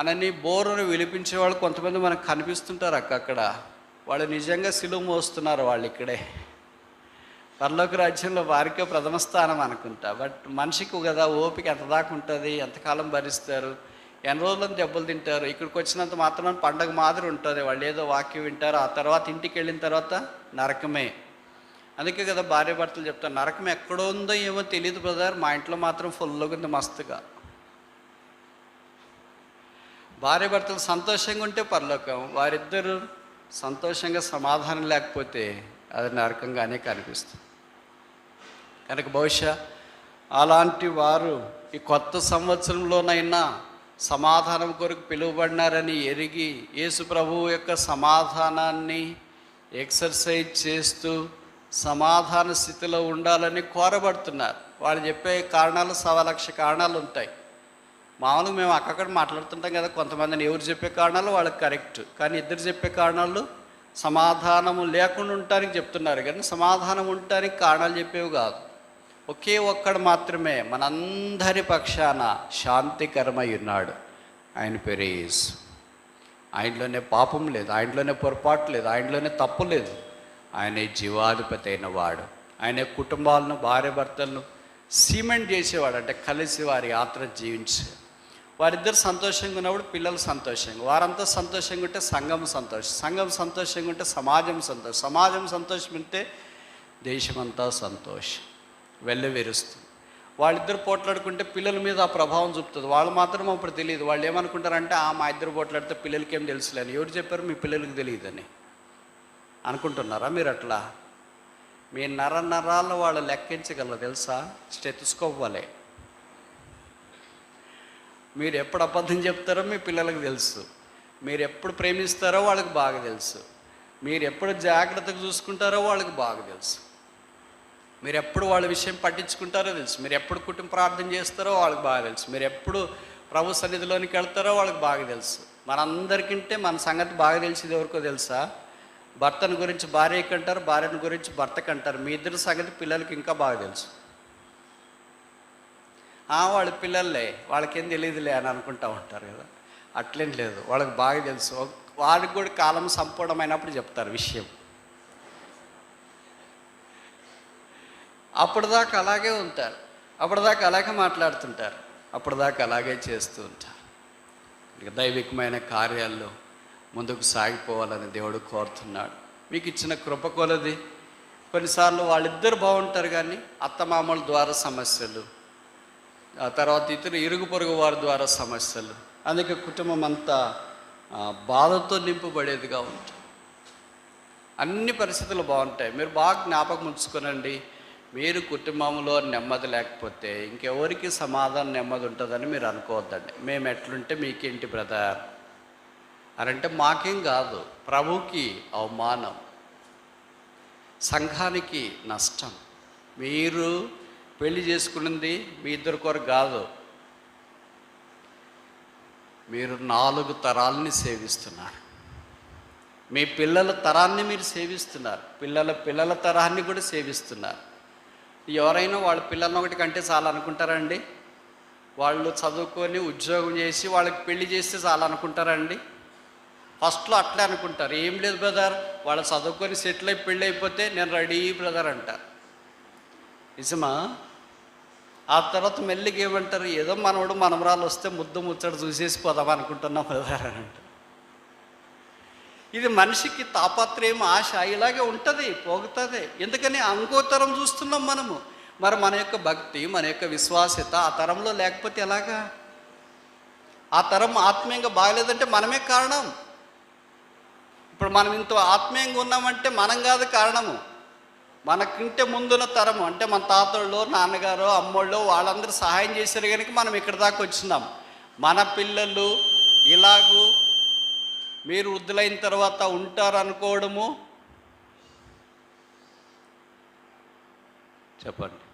అనని బోరును విలిపించే వాళ్ళు కొంతమంది మనకు కనిపిస్తుంటారు అక్కడ. వాళ్ళు నిజంగా సిలువ మోస్తున్నారు వాళ్ళు ఇక్కడే. పరలోక రాజ్యంలో వారికే ప్రథమ స్థానం అనుకుంటా. బట్ మనిషికి కదా ఓపిక ఎంత దాకా ఉంటుంది, ఎంతకాలం భరిస్తారు, ఎన్ని రోజులను దెబ్బలు తింటారు. ఇక్కడికి వచ్చినంత మాత్రం పండగ మాదిరి ఉంటుంది. వాళ్ళు ఏదో వాక్యం వింటారు, ఆ తర్వాత ఇంటికి వెళ్ళిన తర్వాత నరకమే. అందుకే కదా భార్య భర్తలు చెప్తారు, నరకం ఎక్కడో ఉందో ఏమో తెలియదు బ్రదర్, మా ఇంట్లో మాత్రం ఫుల్గా ఉంది మస్తుగా. భార్య భర్తలు సంతోషంగా ఉంటే పరలోకం, వారిద్దరూ సంతోషంగా సమాధానం లేకపోతే అది నరకంగానే కనిపిస్తుంది. కనుక బహుశా అలాంటి వారు ఈ కొత్త సంవత్సరంలోనైనా సమాధానం కొరకు పిలువబడినారని ఎరిగి యేసు ప్రభువు యొక్క సమాధానాన్ని ఎక్సర్సైజ్ చేస్తూ సమాధాన స్థితిలో ఉండాలని కోరబడుతున్నారు. వాళ్ళు చెప్పే కారణాలు 1,00,000 కారణాలు ఉంటాయి. మామూలుగా మేము అక్కడ మాట్లాడుతుంటాం కదా, కొంతమందిని ఎవరు చెప్పే కారణాలు వాళ్ళకి కరెక్ట్, కానీ ఇద్దరు చెప్పే కారణాలు సమాధానము లేకుండా ఉండటానికి చెప్తున్నారు, కానీ సమాధానం ఉండటానికి కారణాలు చెప్పేవి కాదు. ఒకే ఒక్కడు మాత్రమే మనందరి పక్షాన శాంతికరమై ఉన్నాడు, ఆయన పేరే యేసు. ఆయనలోనే పాపం లేదు, ఆయనలోనే పొరపాటు లేదు, ఆయనలోనే తప్పు లేదు. ఆయనే జీవాధిపతి అయిన వాడు. ఆయనే కుటుంబాలను భార్య భర్తలను సిమెంట్ చేసేవాడు, అంటే కలిసి వారి యాత్ర జీవించే. వారిద్దరు సంతోషంగా ఉన్నప్పుడు పిల్లలు సంతోషంగా, వారంతా సంతోషంగా ఉంటే సంఘం సంతోషం, సంఘం సంతోషంగా ఉంటే సమాజం సంతోషం, సమాజం సంతోషం ఉంటే దేశమంతా సంతోషం వెళ్ళవిరుస్తుంది. వాళ్ళిద్దరు పోట్లాడుకుంటే పిల్లల మీద ఆ ప్రభావం చూపుతుంది. వాళ్ళు మాత్రం అప్పుడు తెలియదు. వాళ్ళు ఏమనుకుంటారంటే మా ఇద్దరు పోట్లాడితే పిల్లలకి ఏం తెలుసులేని. ఎవరు చెప్పారు మీ పిల్లలకి తెలియదని అనుకుంటున్నారా మీరు? అట్లా మీ నరాలు వాళ్ళు లెక్కించగలరు తెలుసా? స్టెథోస్కోప్ వలె. మీరు ఎప్పుడు అబద్ధం చెప్తారో మీ పిల్లలకు తెలుసు, మీరు ఎప్పుడు ప్రేమిస్తారో వాళ్ళకి బాగా తెలుసు, మీరు ఎప్పుడు జాగ్రత్తగా చూసుకుంటారో వాళ్ళకి బాగా తెలుసు, మీరు ఎప్పుడు వాళ్ళ విషయం పట్టించుకుంటారో తెలుసు, మీరు ఎప్పుడు కుటుంబ ప్రార్థన చేస్తారో వాళ్ళకి బాగా తెలుసు, మీరు ఎప్పుడు ప్రభు సన్నిధిలోనికి వెళ్తారో వాళ్ళకి బాగా తెలుసు. మనందరికంటే మన సంగతి బాగా తెలిసేది ఎవరికో తెలుసా? భర్తను గురించి భార్యకి అంటారు, భార్యను గురించి భర్తకు అంటారు. మీ ఇద్దరి సంగతి పిల్లలకి ఇంకా బాగా తెలుసు. వాళ్ళ పిల్లలే, వాళ్ళకేం తెలియదులే అని అనుకుంటూ ఉంటారు కదా. అట్లేం లేదు, వాళ్ళకి బాగా తెలుసు. వాళ్ళకి కూడా కాలం సంపూర్ణమైనప్పుడు చెప్తారు విషయం. అప్పటిదాకా అలాగే ఉంటారు, అప్పటిదాకా అలాగే మాట్లాడుతుంటారు, అప్పటిదాకా అలాగే చేస్తూ ఉంటారు. ఇక దైవికమైన కార్యాల్లో ముందుకు సాగిపోవాలని దేవుడు కోరుతున్నాడు. మీకు ఇచ్చిన కృప కొలది. కొన్నిసార్లు వాళ్ళిద్దరు బాగుంటారు, కానీ అత్తమామల ద్వారా సమస్యలు, ఆ తర్వాత ఇరుగు పొరుగు వారి ద్వారా సమస్యలు, అందుకే కుటుంబం అంతా బాధతో నింపబడేదిగా ఉంటుంది. అన్ని పరిస్థితులు బాగుంటాయి. మీరు బాగా జ్ఞాపకం ఉంచుకోనండి, మీరు కుటుంబంలో నెమ్మది లేకపోతే ఇంకెవరికి సమాధానం నెమ్మది ఉంటుందని మీరు అనుకోవద్దండి. మేము ఎట్లుంటే మీకేంటి బ్రదర్ అని అంటే మాకేం కాదు, ప్రభుకి అవమానం, సంఘానికి నష్టం. మీరు పెళ్లి చేసుకున్నది మీ ఇద్దరు కొరకు కాదు, మీరు 4 తరాలని సేవిస్తున్నారు. మీ పిల్లల తరాన్ని మీరు సేవిస్తున్నారు, పిల్లల తరాన్ని కూడా సేవిస్తున్నారు. ఎవరైనా వాళ్ళ పిల్లలను ఒకటి కంటే చాలా అనుకుంటారండి? వాళ్ళు చదువుకొని ఉద్యోగం చేసి వాళ్ళకి పెళ్లి చేస్తే చాలా అనుకుంటారండి? ఫస్ట్లో అట్లే అనుకుంటారు. ఏం లేదు బ్రదర్, వాళ్ళు చదువుకొని సెటిల్ అయి పెళ్ళి అయిపోతే నేను రెడీ బ్రదర్ అంటారు. నిజమా? ఆ తర్వాత మెల్లిగా ఏమంటారు, ఏదో మనవడు మనమరాలు వస్తే ముద్దు ముచ్చట చూసేసి పోదాం అనుకుంటున్నాం బ్రదర్ అని అంటారు. ఇది మనిషికి తాపత్రయం, ఆశ ఇలాగే ఉంటుంది, పోగుతుంది. ఎందుకని ఇంకోతరం చూస్తున్నాం మనము. మరి మన యొక్క భక్తి, మన యొక్క విశ్వాసత ఆ తరంలో లేకపోతే ఎలాగా? ఆ తరం ఆత్మీయంగా బాగలేదంటే మనమే కారణం. ఇప్పుడు మనం ఇంత ఆత్మీయంగా ఉన్నామంటే మనం కాదు కారణము. మనకింటే ముందున్న తరము, అంటే మన తాతోళ్ళు, నాన్నగారు, అమ్మోళ్ళు వాళ్ళందరూ సహాయం చేశారు కనుక మనం ఇక్కడ దాకా వచ్చినాం. మన పిల్లలు ఇలాగూ మీరు వృద్ధులైన తర్వాత ఉంటారు అనుకోవడము, చెప్పండి,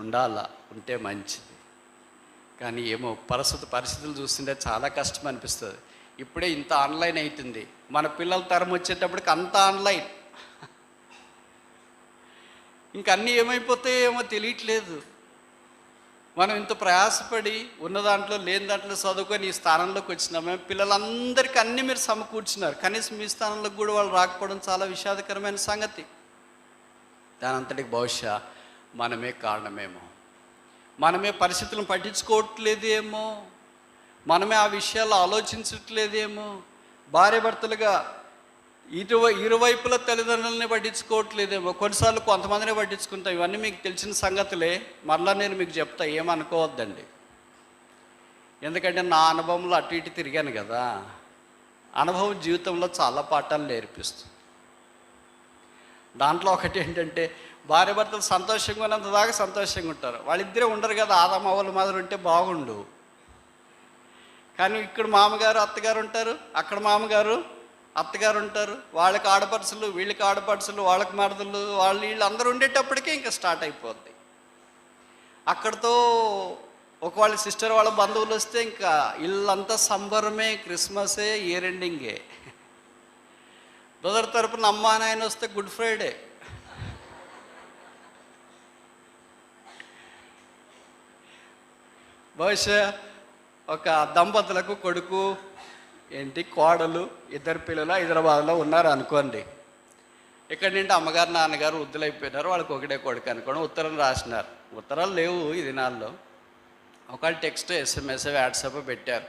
ఉండాలా, ఉంటే మంచిది. కానీ ఏమో పరిస్థితులు చూస్తుంటే చాలా కష్టం అనిపిస్తుంది. ఇప్పుడే ఇంత ఆన్లైన్ అవుతుంది, మన పిల్లల తరం వచ్చేటప్పటికి అంత ఆన్లైన్. ఇంకన్నీ ఏమైపోతాయేమో తెలియట్లేదు. మనం ఇంత ప్రయాసపడి ఉన్న దాంట్లో లేని దాంట్లో చదువుకొని ఈ స్థానంలోకి వచ్చినామే. పిల్లలందరికీ అన్నీ మీరు సమకూర్చున్నారు, కనీసం మీ స్థానంలోకి కూడా వాళ్ళు రాకపోవడం చాలా విషాదకరమైన సంగతి. దానంతటికి బహుశా మనమే కారణమేమో, మనమే పరిస్థితులను పట్టించుకోవట్లేదేమో, మనమే ఆ విషయాలు ఆలోచించట్లేదేమో. భార్య భర్తలుగా ఇరువైపుల తల్లిదండ్రులని పట్టించుకోవట్లేదేమో, కొన్నిసార్లు కొంతమందినే పట్టించుకుంటాం. ఇవన్నీ మీకు తెలిసిన సంగతులే, మరలా నేను మీకు చెప్తా, ఏమనుకోవద్దండి. ఎందుకంటే నా అనుభవంలో అటు ఇటు తిరిగాను కదా. అనుభవం జీవితంలో చాలా పాఠాలు నేర్పిస్తుంది. దాంట్లో ఒకటి ఏంటంటే, భార్య భర్తలు సంతోషంగా ఉన్నంత దాకా సంతోషంగా ఉంటారు. వాళ్ళిద్దరే ఉండరు కదా, ఆదమవ్వల మాదిరి ఉంటే బాగుండు. కానీ ఇక్కడ మామగారు అత్తగారు ఉంటారు, అక్కడ మామగారు అత్తగారు ఉంటారు, వాళ్ళకి ఆడపడుచులు, వీళ్ళకి ఆడపడుచులు, వాళ్ళకి మరదలు, వీళ్ళు అందరూ ఉండేటప్పటికే ఇంకా స్టార్ట్ అయిపోద్ది. అక్కడితో ఒకవేళ సిస్టర్ వాళ్ళ బంధువులు వస్తే ఇంకా ఇల్లంతా సంబరమే, క్రిస్మసే, ఇయర్ ఎండింగే. బ్రదర్ తరపున అమ్మా నాయన వస్తే గుడ్ ఫ్రైడే. బహుశా ఒక దంపతులకు కొడుకు కోడలు, ఇద్దరు పిల్లలు హైదరాబాద్లో ఉన్నారు అనుకోండి. ఇక్కడ నుండి అమ్మగారు నాన్నగారు వృద్ధులైపోయినారు, వాళ్ళకి ఒకటే కొడుకు అనుకోండి. ఉత్తరం రాసినారు. ఉత్తరాలు లేవు ఈ దినాల్లో. ఒకవేళ టెక్స్ట్, SMS, వాట్సాప్ పెట్టారు.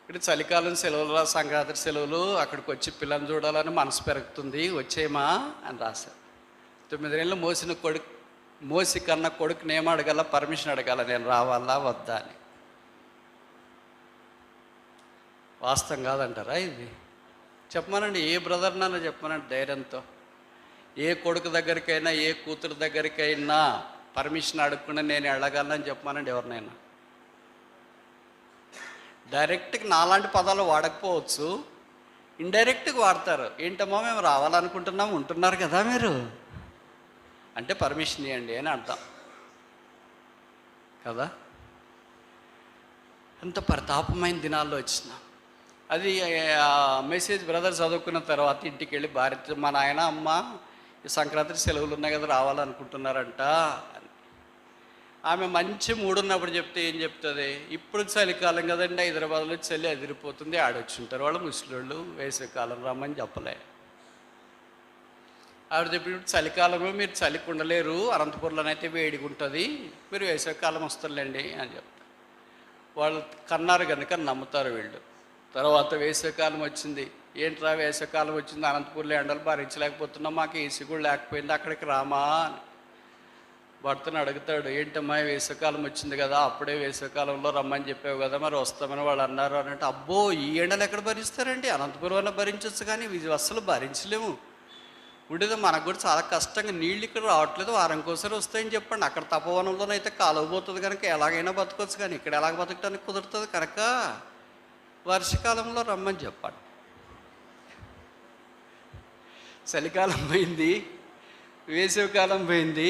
ఇక్కడ చలికాలం సెలవులు, సంక్రాంతి సెలవులు, అక్కడికి వచ్చి పిల్లల్ని చూడాలని మనసు పెరుగుతుంది, వచ్చేయమా అని రాశారు. 9 నెలలు మోసి కన్నా కొడుకుని ఏం అడగాల, పర్మిషన్ అడగాల, నేను రావాలా వద్దా అని. వాస్తవం కాదంటారా ఇది? చెప్పమనండి, ఏ బ్రదర్నైనా చెప్పమనండి ధైర్యంతో. ఏ కొడుకు దగ్గరికైనా, ఏ కూతురు దగ్గరికైనా పర్మిషన్ అడగకుండా నేను వెళ్ళగలనని చెప్పమనండి ఎవరినైనా. డైరెక్ట్గా నాలాంటి పదాలు వాడకపోవచ్చు, ఇండైరెక్ట్గా వాడతారు. ఏంటమ్మా మేము రావాలనుకుంటున్నాం, ఉంటున్నారు కదా మీరు అంటే పర్మిషన్ ఇవ్వండి అని అర్థం కదా. అంత పరితాపమైన దినాల్లో వచ్చినాం. అది మెసేజ్ బ్రదర్ చదువుకున్న తర్వాత ఇంటికి వెళ్ళి భార్య, మా నాయన అమ్మ ఈ సంక్రాంతి సెలవులు ఉన్నాయి కదా రావాలనుకుంటున్నారంట అని. ఆమె మంచి మూడున్నప్పుడు చెప్తే ఏం చెప్తుంది, ఇప్పుడు చలికాలం కదండి, హైదరాబాద్లో చలి అదిరిపోతుంది, ఆడొచ్చి ఉంటారు వాళ్ళు ముసలోళ్ళు, వేసవికాలం రమ్మని చెప్పలే. ఆవిడ చెప్పి ఇప్పుడు చలికాలంలో మీరు చలికి ఉండలేరు, అనంతపురంలోనైతే వేడిగా ఉంటుంది, మీరు వేసవికాలం వస్తారులేండి అని చెప్తారు. వాళ్ళు కన్నారు కనుక నమ్ముతారు వీళ్ళు. తర్వాత వేసవికాలం వచ్చింది. ఏంట్రా వేసవికాలం వచ్చింది, అనంతపూర్లో ఎండలు భరించలేకపోతున్నాం, మాకు ఏసీ కూడా లేకపోయింది, అక్కడికి రామా అని భర్తను అడుగుతాడు. ఏంటమ్మా వేసవికాలం వచ్చింది కదా, అప్పుడే వేసవికాలంలో రమ్మని చెప్పావు కదా, మరి వస్తామని వాళ్ళు అన్నారు అని అంటే, అబ్బో ఈ ఎండలు ఎక్కడ భరిస్తారండి, అనంతపురం వల్ల భరించవచ్చు కానీ ఇది అస్సలు భరించలేము, ఉండేది మనకు కూడా చాలా కష్టంగా, నీళ్ళు ఇక్కడ రావట్లేదు, వారం కోసారి వస్తాయని చెప్పండి. అక్కడ తపోవనంలోనైతే కాలువబోతుంది కనుక ఎలాగైనా బతకొచ్చు, కానీ ఇక్కడ ఎలాగ బతకడానికి కుదురుతుంది కనుక వర్షకాలంలో రమ్మని చెప్పండి. చలికాలం పోయింది, వేసవికాలం పోయింది,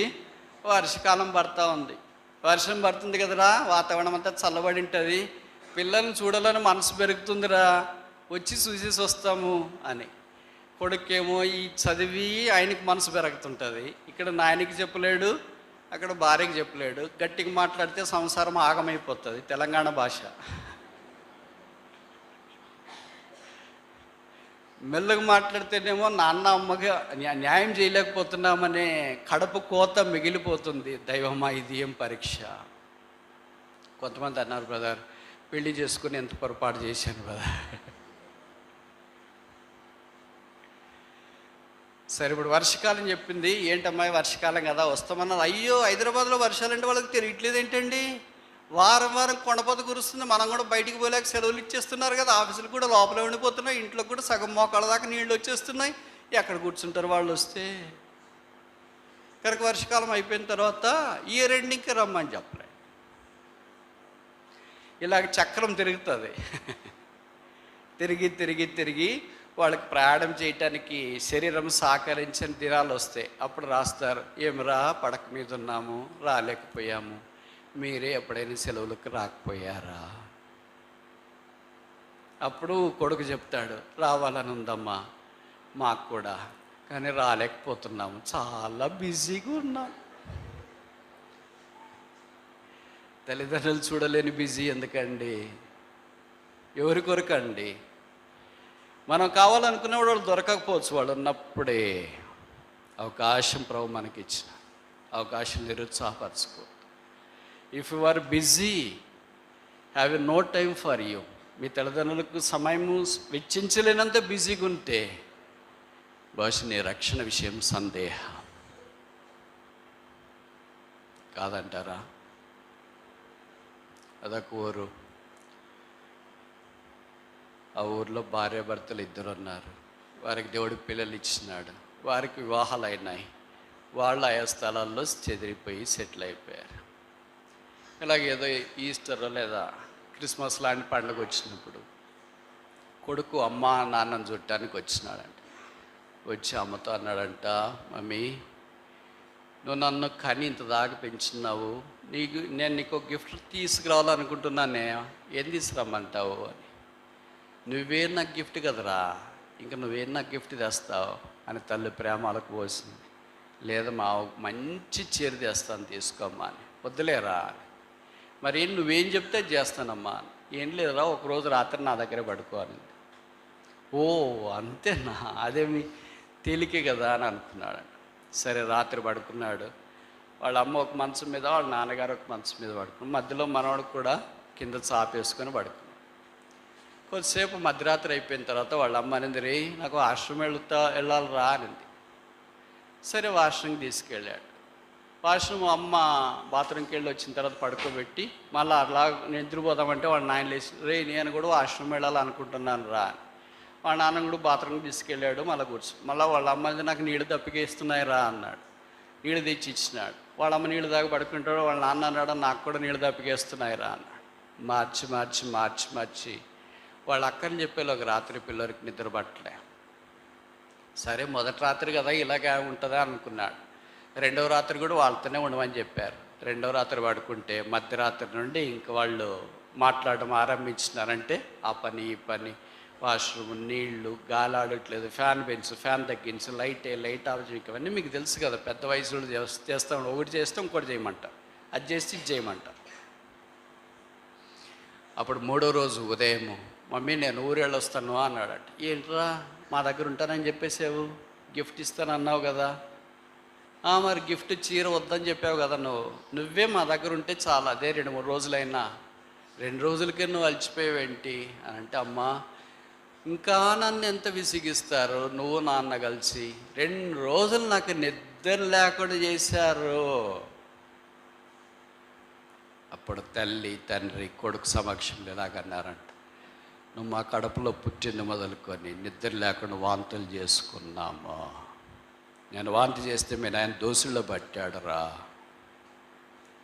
వర్షకాలం పడతా ఉంది. వర్షం పడుతుంది కదరా, వాతావరణం అంతా చల్లబడి ఉంటుంది, పిల్లల్ని చూడాలని మనసు పెరుగుతుందిరా, వచ్చి చూసేసి వస్తాము అని. కొడుకేమో ఈ చదివి ఆయనకి మనసు పెరుగుతుంటుంది, ఇక్కడ నాయనకి చెప్పలేడు, అక్కడ భార్యకి చెప్పలేడు. గట్టిగా మాట్లాడితే సంసారం ఆగమైపోతుంది, తెలంగాణ భాష. మెల్లగా మాట్లాడితేనేమో నాన్న అమ్మగా న్యాయం చేయలేకపోతున్నామనే కడుపు కోత మిగిలిపోతుంది. దైవమా ఇది ఏం పరీక్ష. కొంతమంది అన్నారు, బ్రదర్ పెళ్లి చేసుకుని ఎంత పొరపాటు చేశాను బ్రదర్. సరే ఇప్పుడు వర్షాకాలం చెప్పింది, ఏంటమ్మాయి వర్షాకాలం కదా వస్తామన్నారు. అయ్యో హైదరాబాద్లో వర్షాలంటే వాళ్ళకి తెలియట్లేదు ఏంటండి, వారం వారం కొండపోత కురుస్తుంది, మనం కూడా బయటికి పోలేక సెలవులు ఇచ్చేస్తున్నారు కదా, ఆఫీసులు కూడా లోపలే ఉండిపోతున్నాయి, ఇంట్లో కూడా సగం మోకాళ్ళ దాకా నీళ్ళు వచ్చేస్తున్నాయి, ఎక్కడ కూర్చుంటారు వాళ్ళు వస్తే. కనుక వర్షాకాలం అయిపోయిన తర్వాత ఇయర్ ఎండింగ్కి రమ్మని చెప్పలే. ఇలాగ చక్రం తిరుగుతుంది, తిరిగి తిరిగి తిరిగి వాళ్ళకి ప్రయాణం చేయటానికి శరీరం సహకరించిన దినాలు వస్తాయి. అప్పుడు రాస్తారు, ఏమిరా పడక మీద ఉన్నాము, రాలేకపోయాము, మీరే ఎప్పుడైనా సెలవులకు రాకపోయారా అప్పుడు కొడుకు చెప్తాడు, రావాలని ఉందమ్మా మాకు కూడా, కానీ రాలేకపోతున్నాము, చాలా బిజీగా ఉన్నాం. తల్లిదండ్రులు చూడలేని బిజీ ఎందుకండి? ఎవరి కొరకండి? మనం కావాలనుకునే వాళ్ళు దొరకకపోవచ్చు. వాళ్ళు ఉన్నప్పుడే అవకాశం ప్రభు మనకి ఇచ్చిన అవకాశం నిరుత్సాహపరచుకో. If you are busy, have a no time for you. మీ తల్లిదండ్రులకు సమయము వెచ్చించలేనంత బిజీగా ఉంటే బహుశా నీ రక్షణ విషయం సందేహం కాదంటారా? అదొక ఊరు. ఆ ఊర్లో భార్యాభర్తలు ఇద్దరు ఉన్నారు. వారికి దేవుడికి పిల్లలు ఇచ్చినాడు. వారికి వివాహాలు అయినాయి. వాళ్ళు ఆయా స్థలాల్లో చెదిరిపోయి సెటిల్ అయిపోయారు. ఇలాగేదో ఈస్టర్ లేదా క్రిస్మస్ లాంటి పండుగ వచ్చినప్పుడు కొడుకు అమ్మ నాన్నని చుట్టానికి వచ్చినాడంట. వచ్చి అమ్మతో అన్నాడంట, మమ్మీ నువ్వు నన్ను కని ఇంత దాకా పెంచున్నావు, నేను నీకు గిఫ్ట్ తీసుకురావాలనుకుంటున్నానే, ఏం తీసుకురమ్మంటావు అని. నువ్వేం నాకు గిఫ్ట్ కదరా, ఇంకా నువ్వేం నాకు గిఫ్ట్ తెస్తావు అని తల్లి ప్రేమలకు పోసింది. లేదా మా మంచి చీర తెస్తాను తీసుకోమ్మా అని. వద్దులేరా మరి నువ్వేం చెప్తే చేస్తానమ్మా. ఏం లేదురా, ఒకరోజు రాత్రి నా దగ్గరే పడుకోవాలి. ఓ అంతేనా, అదేమి తేలికే కదా అని అనుకున్నాడు. సరే రాత్రి పడుకున్నాడు. వాళ్ళ అమ్మ ఒక మంచం మీద, వాళ్ళ నాన్నగారు ఒక మంచం మీద పడుకున్నాడు. మధ్యలో మనవాడు కూడా కింద చాపేసుకొని పడుకున్నాడు. కొద్దిసేపు మధ్యరాత్రి అయిపోయిన తర్వాత వాళ్ళ అమ్మ అనేది, రే నాకు వాష్రూమ్ వెళ్ళాలి రా అనింది. సరే వాష్రూమ్కి తీసుకెళ్ళాడు. వాష్రూమ్ అమ్మ బాత్రూమ్కి వెళ్ళి వచ్చిన తర్వాత పడుకోబెట్టి మళ్ళీ అలా నిద్రపోదామంటే వాళ్ళ నాయన లేచి, రే నేను కూడా వాష్రూమ్ వెళ్ళాలనుకుంటున్నాను రా అని. వాళ్ళ నాన్న కూడా బాత్రూమ్కి తీసుకెళ్ళాడు. మళ్ళీ వాళ్ళ అమ్మ నాకు నీళ్ళు దప్పికేస్తున్నాయి రా అన్నాడు. నీళ్ళు తెచ్చి ఇచ్చినాడు. వాళ్ళ అమ్మ నీళ్ళు దాకా పడుకుంటాడు. వాళ్ళ నాన్న అన్నాడు, నాకు కూడా నీళ్ళు దప్పికేస్తున్నాయి రా అన్నాడు. మార్చి వాళ్ళ అక్కని చెప్పేది ఒక రాత్రి పిల్లలకి నిద్ర పట్టలే. సరే మొదటి రాత్రి కదా ఇలాగే ఉంటుందా అనుకున్నాడు. రెండవ రాత్రి కూడా వాళ్ళతోనే ఉండమని చెప్పారు. రెండవ రాత్రి పడుకుంటే మధ్యరాత్రి నుండి ఇంక వాళ్ళు మాట్లాడడం ఆరంభించినారంటే ఆ పని ఈ పని, వాష్రూమ్, నీళ్లు, గాలి ఆడట్లేదు, ఫ్యాన్ పెంచు, ఫ్యాన్ తగ్గించు, లైట్ ఆఫ్ చేయకు, ఇవన్నీ మీకు తెలుసు కదా. పెద్ద వయసులో చేస్తాం, ఒకటి చేస్తే ఇంకోటి చేయమంట, అది చేసి ఇది చేయమంట. అప్పుడు మూడో రోజు ఉదయం, మమ్మీ నేను ఊరెళ్ళొస్తాను అన్నాడట. ఏంట్రా మా దగ్గర ఉంటానని చెప్పేసావు, గిఫ్ట్ ఇస్తానన్నావు కదా. మరి గిఫ్ట్ చీర వద్దని చెప్పావు కదా, నువ్వే మా దగ్గర ఉంటే చాలా, అదే 2-3 రోజులైనా, 2 రోజులకే నువ్వు అలసిపోయావేంటి అని అంటే, అమ్మా ఇంకా నన్ను ఎంత విసిగిస్తారు నువ్వు నాన్న కలిసి, 2 రోజులు నాకు నిద్ర లేకుండా చేశారు. అప్పుడు తల్లి తండ్రి కొడుకు సమక్షంలో ఇలాగన్నారంట, నువ్వు మా కడుపులో పుట్టింది మొదలుకొని నిద్ర లేకుండా వాంతులు చేసుకున్నాము. నేను వాంతి చేస్తే మీ నాయన దోసుల్లో పట్టాడురా,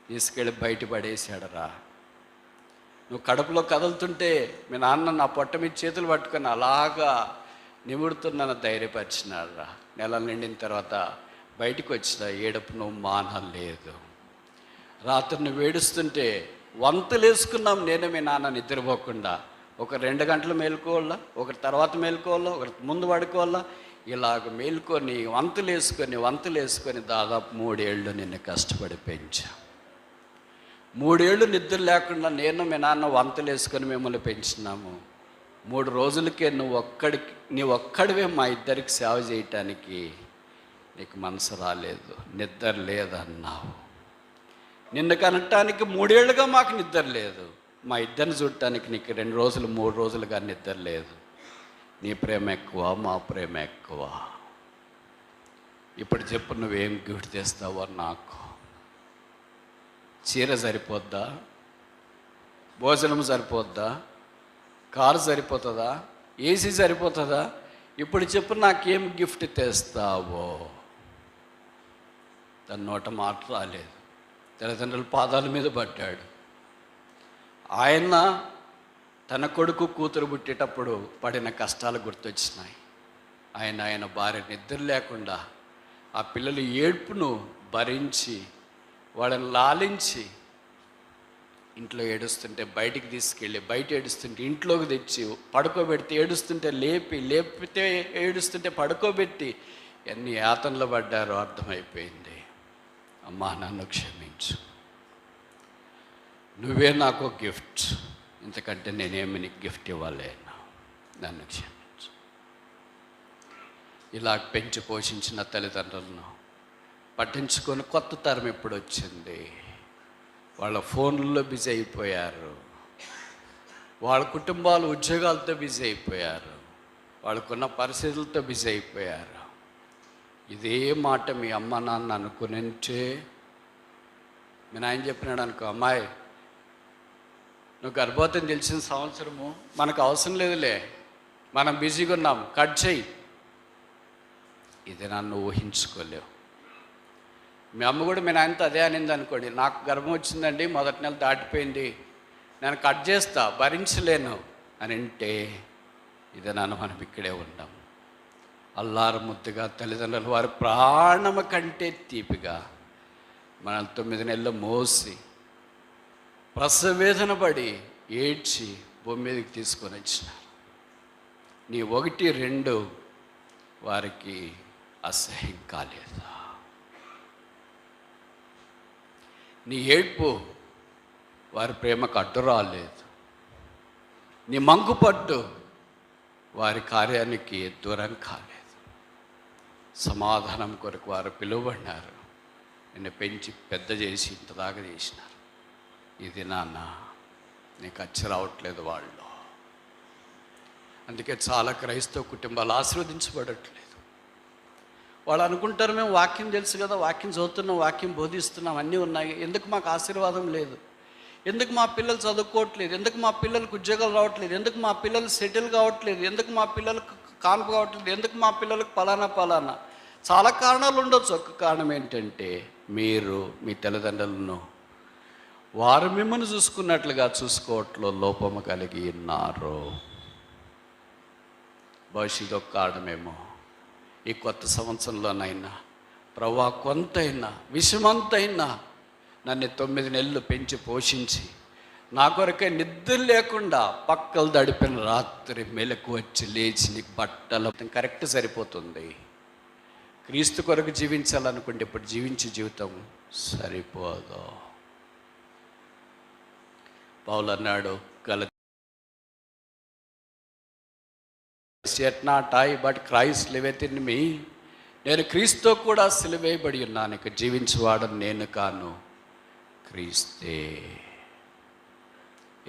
తీసుకెళ్ళి బయట పడేసాడురా. నువ్వు కడుపులో కదులుతుంటే మీ నాన్న నా పొట్ట మీద చేతులు పట్టుకొని అలాగా నిముడుతున్నాను ధైర్యపరిచినాడు రా. నెల నిండిన తర్వాత బయటకు వచ్చిన ఏడుపు నువ్వు మానలేదు. రాత్రి నువ్వు ఏడుస్తుంటే వంతులు వేసుకున్నాం నేను మీ నాన్న నిద్రపోకుండా. ఒక 2 గంటలు మేలుకోవాలా, ఒకటి తర్వాత మేలుకోవాలా, ఒకటి ముందు పడుకోవాలా, ఇలాగ మేలుకొని వంతులు వేసుకొని దాదాపు 3 ఏళ్ళు నిన్ను కష్టపడి పెంచా. 3 ఏళ్ళు నిద్ర లేకుండా నేను మీ నాన్న వంతులు వేసుకొని మిమ్మల్ని పెంచినాము. 3 రోజులకే నీ ఒక్కడివే మా ఇద్దరికి సేవ చేయటానికి నీకు మనసు రాలేదు, నిద్ర లేదన్నావు. నిన్ను కనటానికి 3 ఏళ్ళుగా మాకు నిద్ర లేదు, మా ఇద్దరిని చూడటానికి నీకు 2 రోజులు 3 రోజులుగా నిద్ర లేదు. నీ ప్రేమ ఎక్కువ, మా ప్రేమ ఎక్కువ. ఇప్పుడు చెప్పు, నువ్వేం గిఫ్ట్ తెస్తావో నాకు. చీర సరిపోద్దా? భోజనం సరిపోద్దా? కారు సరిపోతుందా? ఏసీ సరిపోతుందా? ఇప్పుడు చెప్పు, నాకేం గిఫ్ట్ తెస్తావో. తన నోట మాట రాలేదు. తల్లిదండ్రుల పాదాల మీద పడ్డాడు. ఆయన తన కొడుకు కూతురు పుట్టేటప్పుడు పడిన కష్టాలు గుర్తొచ్చినాయి. ఆయన భార్య నిద్ర లేకుండా ఆ పిల్లల ఏడ్పును భరించి వాళ్ళని లాలించి ఇంట్లో ఏడుస్తుంటే బయటికి తీసుకెళ్ళి, బయట ఏడుస్తుంటే ఇంట్లోకి తెచ్చి పడుకోబెడితే, ఏడుస్తుంటే లేపితే ఏడుస్తుంటే పడుకోబెట్టి ఎన్ని యాతనలు పడ్డారో అర్థమైపోయింది. అమ్మా, నన్ను క్షమించు, నువ్వే నాకు గిఫ్ట్, ఇంతకంటే నేనేమి నీకు గిఫ్ట్ ఇవ్వలేను, నన్ను క్షమించు. ఇలా పెంచి పోషించిన తల్లిదండ్రులను పట్టించుకొని కొత్త తరం ఎప్పుడు వచ్చింది? వాళ్ళ ఫోన్లలో బిజీ అయిపోయారు, వాళ్ళ కుటుంబాలు ఉద్యోగాలతో బిజీ అయిపోయారు, వాళ్ళకున్న పరిస్థితులతో బిజీ అయిపోయారు. ఇదే మాట మీ అమ్మ నాన్న అనుకునింటే, మీ నాయన చెప్పినాడు అనుకో, అమ్మాయి నువ్వు గర్భవతిని తెలిసిన సంవత్సరము మనకు అవసరం లేదులే, మనం బిజీగా ఉన్నాం, కట్ చేయి. ఇది నన్ను ఊహించుకోలేవు. మీ అమ్మ కూడా మీ నాయనతో అదే అనింది అనుకోండి, నాకు గర్భం వచ్చిందండి, మొదటి నెల దాటిపోయింది, నేను కట్ చేస్తా, భరించలేను అని అంటే, ఇది నన్ను మనం ఇక్కడే ఉన్నాం. అల్లారు ముద్దుగా తల్లిదండ్రులు వారి ప్రాణము కంటే తీపిగా మనల్ని 9 నెలలు మోసి ప్రసవేదన పడి ఏడ్చి భూమి మీదకి తీసుకొని వచ్చినారు. నీ 1, 2 వారికి అసహ్యం కాలేదా? నీ ఏడ్పు వారి ప్రేమకు అడ్డు రాలేదు. నీ మంకుపట్టు వారి కార్యానికి దూరం కాలేదు. సమాధానం కొరకు వారు పిలువబడినారు, నిన్ను పెంచి పెద్ద చేసి ఇంతదాకా చేసినారు. ఇది నాన్న నీకు అచ్చి రావట్లేదు వాళ్ళు. అందుకే చాలా క్రైస్తవ కుటుంబాలు ఆశీర్వదించబడట్లేదు. వాళ్ళు అనుకుంటారు, మేము వాక్యం తెలుసు కదా, వాక్యం చదువుతున్నాం, వాక్యం బోధిస్తున్నాం, అన్నీ ఉన్నాయి, ఎందుకు మాకు ఆశీర్వాదం లేదు, ఎందుకు మా పిల్లలు చదువుకోవట్లేదు, ఎందుకు మా పిల్లలకు ఉద్యోగాలు రావట్లేదు, ఎందుకు మా పిల్లలు సెటిల్ కావట్లేదు, ఎందుకు మా పిల్లలకు కాన్పు కావట్లేదు, ఎందుకు మా పిల్లలకు పలానా. చాలా కారణాలు ఉండొచ్చు. ఒక్క కారణం ఏంటంటే, మీరు మీ తల్లిదండ్రులను వారు మిమ్మల్ని చూసుకున్నట్లుగా చూసుకోవట్లో లోపము కలిగి ఉన్నారు. భవిష్యత్తు ఒక కారణమేమో. ఈ కొత్త సంవత్సరంలోనైనా ప్రభువా, కొంతైనా విషమంతైనా నన్ను 9 నెలలు పెంచి పోషించి నా కొరకే నిద్ర లేకుండా పక్కలు దడిపిన రాత్రి మెలకు వచ్చి లేచి నీకు బట్టలు కరెక్ట్ సరిపోతుంది. క్రీస్తు కొరకు జీవించాలనుకుంటే ఇప్పుడు జీవించే జీవితం సరిపోదు. పౌలు అన్నాడు, Yet not I, but Christ liveth in me. నేను క్రీస్తుతో కూడా సిలువేయబడి ఉన్నాను, ఇక జీవించేవాడు నేను కాను, క్రీస్తే.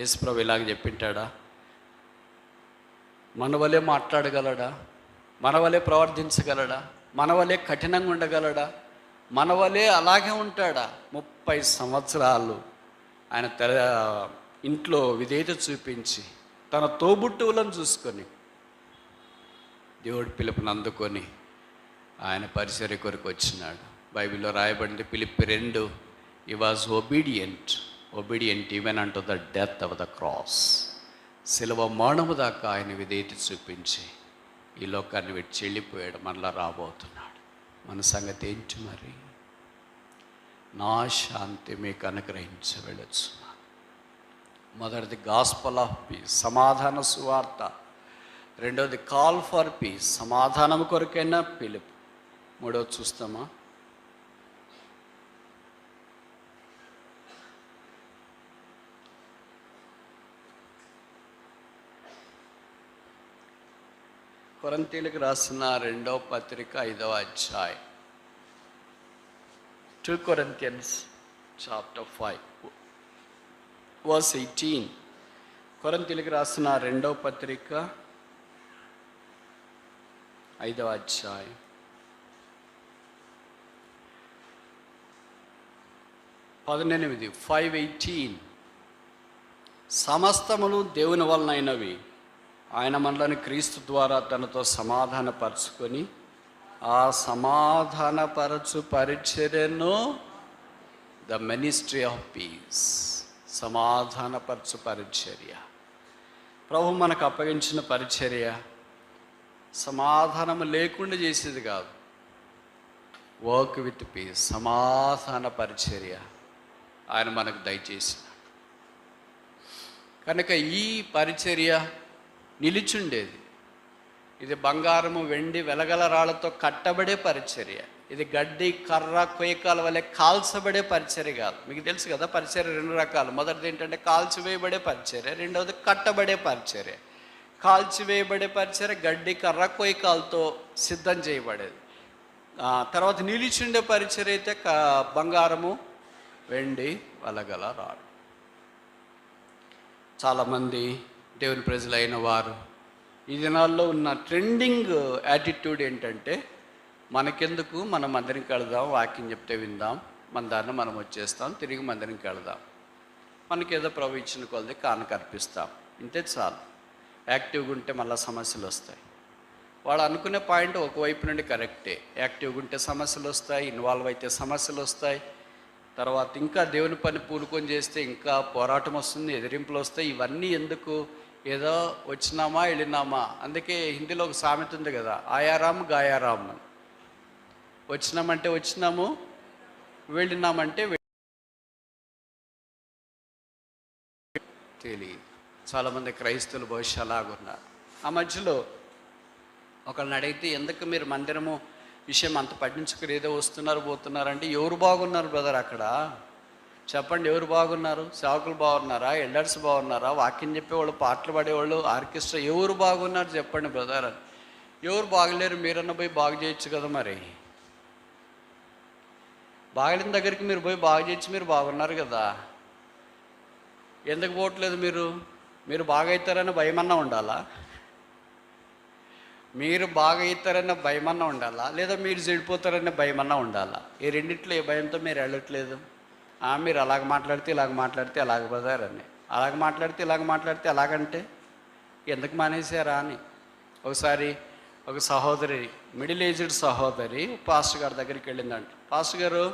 యేసుప్రభు ఇలాగ చెప్పింటాడా? మన వలే మాట్లాడగలడా? మన వలే ప్రవర్తించగలడా? మన వలే కఠినంగా ఉండగలడా? మన వలే అలాగే ఉంటాడా? 30 సంవత్సరాలు ఆయన ఇంట్లో విధేయత చూపించి తన తోబుట్టువులను చూసుకొని దేవుడి పిలుపుని అందుకొని ఆయన పరిచర్య కొరకు వచ్చినాడు. బైబిల్లో రాయబడింది, Philippi 2, he was obedient even unto the death of the cross. శిలువ మరణము దాకా ఆయన విధేయత చూపించి ఈ లోకాన్ని విడిచి వెళ్ళిపోయాడు, మనలా రాబోతున్నాడు. మన సంగతి ఏంటి మరి? నా శాంతి మీకు అనుగ్రహించి వెళ్ళొచ్చు. మొదటిది గాస్పల్ ఆఫ్ పీస్, సమాధాన సువార్త. రెండోది కాల్ ఫర్ పీస్, సమాధానం కొరకైనా పిలుపు. మూడోది చూస్తామా? కొరింథీయులకు రాసిన 2వ పత్రిక 5వ అధ్యాయం. 2 Corinthians chapter 5 verse 18. కొరింథీయులకు రాసిన 2వ పత్రిక 5వ అధ్యాయం 18. 5:18. సమస్తమును దేవుని వలనైనవి, ఆయన మనలను క్రీస్తు ద్వారా తనతో సమాధానపరచుకొని ఆ సమాధానపరచు పరిచర్యను ద మినిస్ట్రీ ఆఫ్ పీస్, సమాధానపరచు పరిచర్య. ప్రభు మనకు అప్పగించిన పరిచర్య సమాధానం లేకుండా చేసేది కాదు. వర్క్ విత్ పీస్, సమాధాన పరిచర్య ఆయన మనకు దయచేసిన. కనుక ఈ పరిచర్య నిలిచుండేది. ఇది బంగారము వెండి వెలగల రాళ్లతో కట్టబడే పరిచర్య. ఇది గడ్డి కర్ర కొయ్యకాల వలె కాల్చబడే పరిచర్య కాదు. మీకు తెలుసు కదా, పరిచర్య రెండు రకాలు. మొదటిది ఏంటంటే కాల్చివేయబడే పరిచర్య, రెండవది కట్టబడే పరిచర్య. కాల్చివేయబడే పరిచర్య గడ్డి కర్ర కొయ్యకాలతో సిద్ధం చేయబడేది. తర్వాత నిలిచుండే పరిచర్య అయితే బంగారము వెండి వెలగల రాళ్ళు. చాలామంది దేవుని ప్రజలైన వారు ఈ దినాల్లో ఉన్న ట్రెండింగ్ యాటిట్యూడ్ ఏంటంటే, మనకెందుకు, మనం మందిరంకి వెళదాం, వాక్యం చెప్తే విందాం, మన దాన్ని మనం వచ్చేస్తాం, తిరిగి మందిరంకి వెళదాం, మనకేదో ప్రభు ఇచ్చిన కొలది కానుక అర్పిస్తాం, ఇంతే చాలు. యాక్టివ్గా ఉంటే మళ్ళీ సమస్యలు వస్తాయి. వాడు అనుకునే పాయింట్ ఒకవైపు నుండి కరెక్టే. యాక్టివ్గా ఉంటే సమస్యలు వస్తాయి, ఇన్వాల్వ్ అయితే సమస్యలు వస్తాయి. తర్వాత ఇంకా దేవుని పని పూనుకొని చేస్తే ఇంకా పోరాటం వస్తుంది, ఎదిరింపులు వస్తాయి. ఇవన్నీ ఎందుకు? ఏదో వచ్చినామా వెళ్ళినామా. అందుకే హిందీలో ఒక సామెత ఉంది కదా, ఆయారామ్ గాయారామ్ అని. వచ్చినామంటే వచ్చినాము, వెళ్ళినామంటే తెలియదు. చాలామంది క్రైస్తవులు బహుశా అలాగున్నారు. ఆ మధ్యలో ఒకళ్ళని అడిగితే, ఎందుకు మీరు మందిరము విషయం అంత పట్టించుకుని ఏదో వస్తున్నారు పోతున్నారంటే, ఎవరు బాగున్నారు బ్రదర్ అక్కడ చెప్పండి, ఎవరు బాగున్నారు? సేవకులు బాగున్నారా? ఎల్డర్స్ బాగున్నారా? వాక్యం చెప్పేవాళ్ళు, పాటలు పాడేవాళ్ళు, ఆర్కెస్ట్రా, ఎవరు బాగున్నారు చెప్పండి బ్రదర్ అని. ఎవరు బాగలేరు, మీరన్న పోయి బాగు చేయొచ్చు కదా. మరి బాగలేని దగ్గరికి మీరు పోయి బాగు చేయొచ్చు, మీరు బాగున్నారు కదా, ఎందుకు పోవట్లేదు? మీరు బాగా అవుతారని భయమన్నా ఉండాలా? మీరు బాగా అవుతారన్న భయమన్నా ఉండాలా, లేదా మీరు చెడిపోతారనే భయమన్నా ఉండాలా? ఈ రెండిట్లో ఏ భయంతో మీరు వెళ్ళట్లేదు? మీరు అలాగ మాట్లాడితే ఇలాగ మాట్లాడితే అలాగ బ్రదర్ అని, అలాగ మాట్లాడితే ఇలాగ మాట్లాడితే అలాగంటే ఎందుకు మానేశారా అని. ఒకసారి ఒక సహోదరి, మిడిల్ ఏజ్డ్ సహోదరి పాస్టర్ గారి దగ్గరికి వెళ్ళిందంట. పాస్టర్ గారు,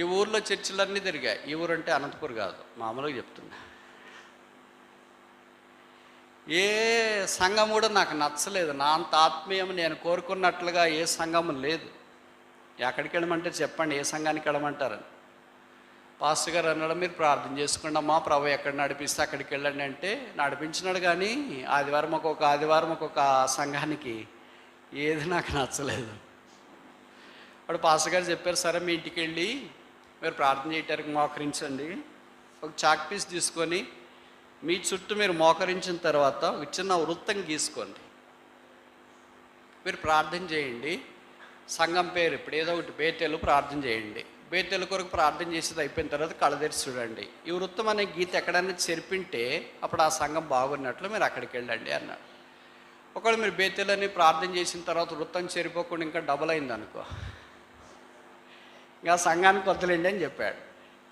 ఈ ఊర్లో చర్చిలన్నీ తిరిగాయి. ఈ ఊరు అంటే అనంతపూర్ కాదు, మామూలుగా చెప్తున్నా. ఏ సంఘం కూడా నాకు నచ్చలేదు. నా అంత ఆత్మీయం నేను కోరుకున్నట్లుగా ఏ సంఘము లేదు. ఎక్కడికి వెళ్ళమంటే చెప్పండి, ఏ సంఘానికి వెళ్ళమంటారని. పాస్టర్ గారు అన్నాడు, మీరు ప్రార్థన చేసుకోండి అమ్మా, ప్రభు ఎక్కడ నడిపిస్తే అక్కడికి వెళ్ళండి అంటే నడిపించినాడు. కానీ ఆదివారం ఒక్కొక్క సంఘానికి ఏది నాకు నచ్చలేదు. వాడు పాస్టర్ గారు చెప్పారు, సరే మీ ఇంటికి వెళ్ళి మీరు ప్రార్థన చేయటానికి మోకరించండి, ఒక చాక్ పీస్ తీసుకొని మీ చుట్టూ మీరు మోకరించిన తర్వాత ఒక చిన్న వృత్తం గీసుకోండి, మీరు ప్రార్థన చేయండి. సంఘం పేరు ఇప్పుడు ఏదో ఒకటి బేతేలు ప్రార్థన చేయండి. బేతేలు కొరకు ప్రార్థన చేసేది అయిపోయిన తర్వాత కళ్ళ తెరిచి చూడండి. ఈ వృత్తం అనే గీత ఎక్కడైనా చెరిపింటే అప్పుడు ఆ సంఘం బాగున్నట్లు మీరు అక్కడికి వెళ్ళండి అన్నాడు. ఒకవేళ మీరు బేతేలని ప్రార్థన చేసిన తర్వాత వృత్తం చెరిపోకుండా ఇంకా డబుల్ అయింది అనుకో, ఇంకా సంఘానికి వద్దులేండి అని చెప్పాడు.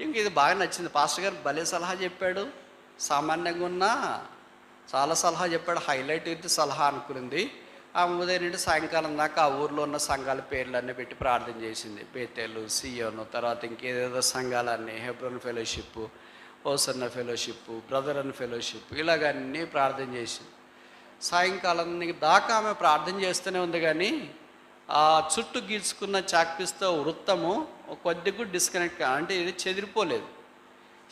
ఇంక ఇది బాగా నచ్చింది. పాస్టర్ గారు భలే సలహా చెప్పాడు, సామాన్యంగా ఉన్నా చాలా సలహా చెప్పాడు, హైలైట్ అయితే సలహా అనుకునింది. ఆ ఉదయం నుండి సాయంకాలం దాకా ఆ ఊర్లో ఉన్న సంఘాల పేర్లన్నీ పెట్టి ప్రార్థన చేసింది. బేతేలు, సియోను, తర్వాత ఇంకేదేదో సంఘాలన్నీ, Hebron fellowship, Hosanna fellowship, brother and fellowship, ఇలాగన్నీ ప్రార్థన చేసింది. సాయంకాలం దాకా ఆమె ప్రార్థన చేస్తూనే ఉంది. కానీ ఆ చుట్టూ గీల్చుకున్న చాక్పీస్తో వృత్తము కొద్దిగా డిస్కనెక్ట్ అంటే ఇది చెదిరిపోలేదు.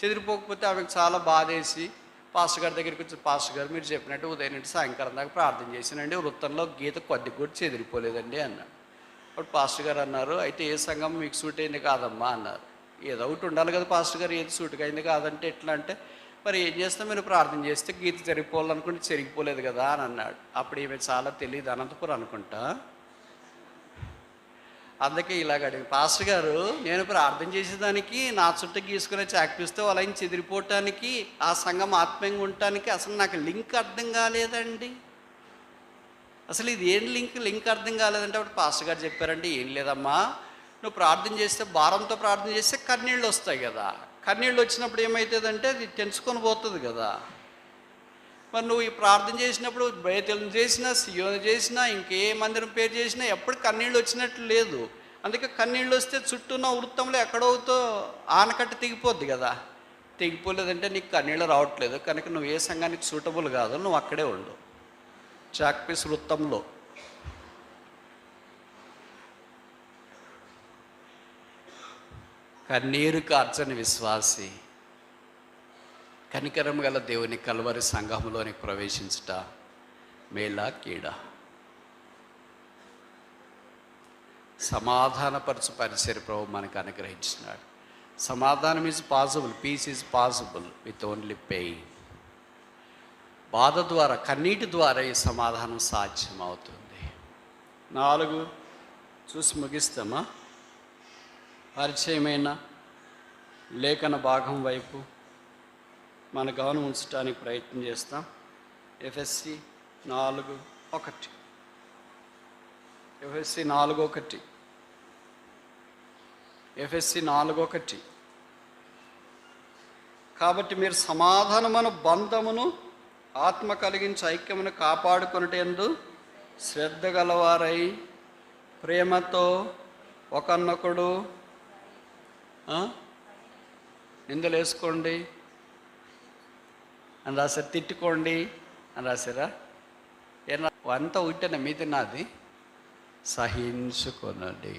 చెదిరిపోకపోతే ఆమెకు చాలా బాధేసి పాస్టర్ గారి దగ్గరికి వచ్చి, పాస్టర్ గారు మీరు చెప్పినట్టు ఉదయం నుండి సాయంకాలం దాకా ప్రార్థన చేశానండి, వృత్తంలో గీత కొద్దిగా కూడా చెదిరిపోలేదండి అన్నాడు. అప్పుడు పాస్టర్ గారు అన్నారు, అయితే ఏ సంఘం మీకు సూట్ అయింది కాదమ్మా అన్నారు. ఏదో ఒకటి ఉండాలి కదా పాస్టర్ గారు, ఏది సూట్గా అయింది కాదంటే ఎట్లా అంటే, మరి ఏం చేస్తాం, మీరు ప్రార్థన చేస్తే గీత చెరిగిపోవాలనుకుంటే చెరిగిపోలేదు కదా అని అన్నాడు. అప్పుడు ఈమె చాలా తెలియదు, అనంతపురం అనుకుంటా. అందుకే ఇలాగ అడిగి, పాస్టర్ గారు నేను ప్రార్థన చేసేదానికి నా చుట్టూ గీసుకునే చాక్పిస్తే వాళ్ళ ఆయన చెదిరిపోవటానికి ఆ సంఘం ఆత్మీయంగా ఉండటానికి అసలు నాకు లింక్ అర్థం కాలేదండి, అసలు ఇది ఏం లింక్ అర్థం కాలేదంటే అప్పుడు పాస్టర్ గారు చెప్పారంటే, ఏం లేదమ్మా, నువ్వు ప్రార్థన చేస్తే భారంతో ప్రార్థన చేస్తే కన్నీళ్ళు వస్తాయి కదా, కన్నీళ్ళు వచ్చినప్పుడు ఏమవుతుందంటే అది తెంచుకొని పోతుంది కదా. మరి నువ్వు ఈ ప్రార్థన చేసినప్పుడు బయతలను చేసినా, సియోను చేసినా, ఇంకే మందిరం పేరు చేసినా ఎప్పుడు కన్నీళ్ళు వచ్చినట్లు లేదు. అందుకే కన్నీళ్ళు వస్తే చుట్టూన్న వృత్తంలో ఎక్కడవుతో ఆనకట్ట తెగిపోద్ది కదా. తెగిపోలేదంటే నీకు కన్నీళ్ళు రావట్లేదు, కనుక నువ్వు ఏ సంఘానికి సూటబుల్ కాదు, నువ్వు అక్కడే ఉండు చాక్పీస్ వృత్తంలో. కన్నీరు కార్చని విశ్వాసి, కనికరం గల దేవుని కల్వరి సంఘంలోనికి ప్రవేశించుట మేలా కీడా? సమాధానపరచు పరిసర ప్రభు మనకు అనుగ్రహించినాడు. సమాధానం is possible, peace is possible with only pain. బాధ ద్వారా, కన్నీటి ద్వారా ఈ సమాధానం సాధ్యమవుతుంది. 4 చూసి ముగిస్తామా? పరిచయమైన లేఖన భాగం వైపు మన గమనం ఉంచడానికి ప్రయత్నం చేస్తాం. ఎఫ్ఎస్సి 4:1. ఎఫ్ఎస్సి 4:1. ఎఫ్ఎస్సి 4:1. కాబట్టి మీరు సమాధానమును బంధమును ఆత్మ కలిగించి ఐక్యమును కాపాడుకొనుటయందు శ్రద్ధ గలవారై ప్రేమతో ఒకరినొకడు నిందలు వేసుకోండి అని రాశారు, తిట్టుకోండి అని రాశారా? ఏనా అంతా ఉంటేనా మీది నాది? సహించుకొనండి.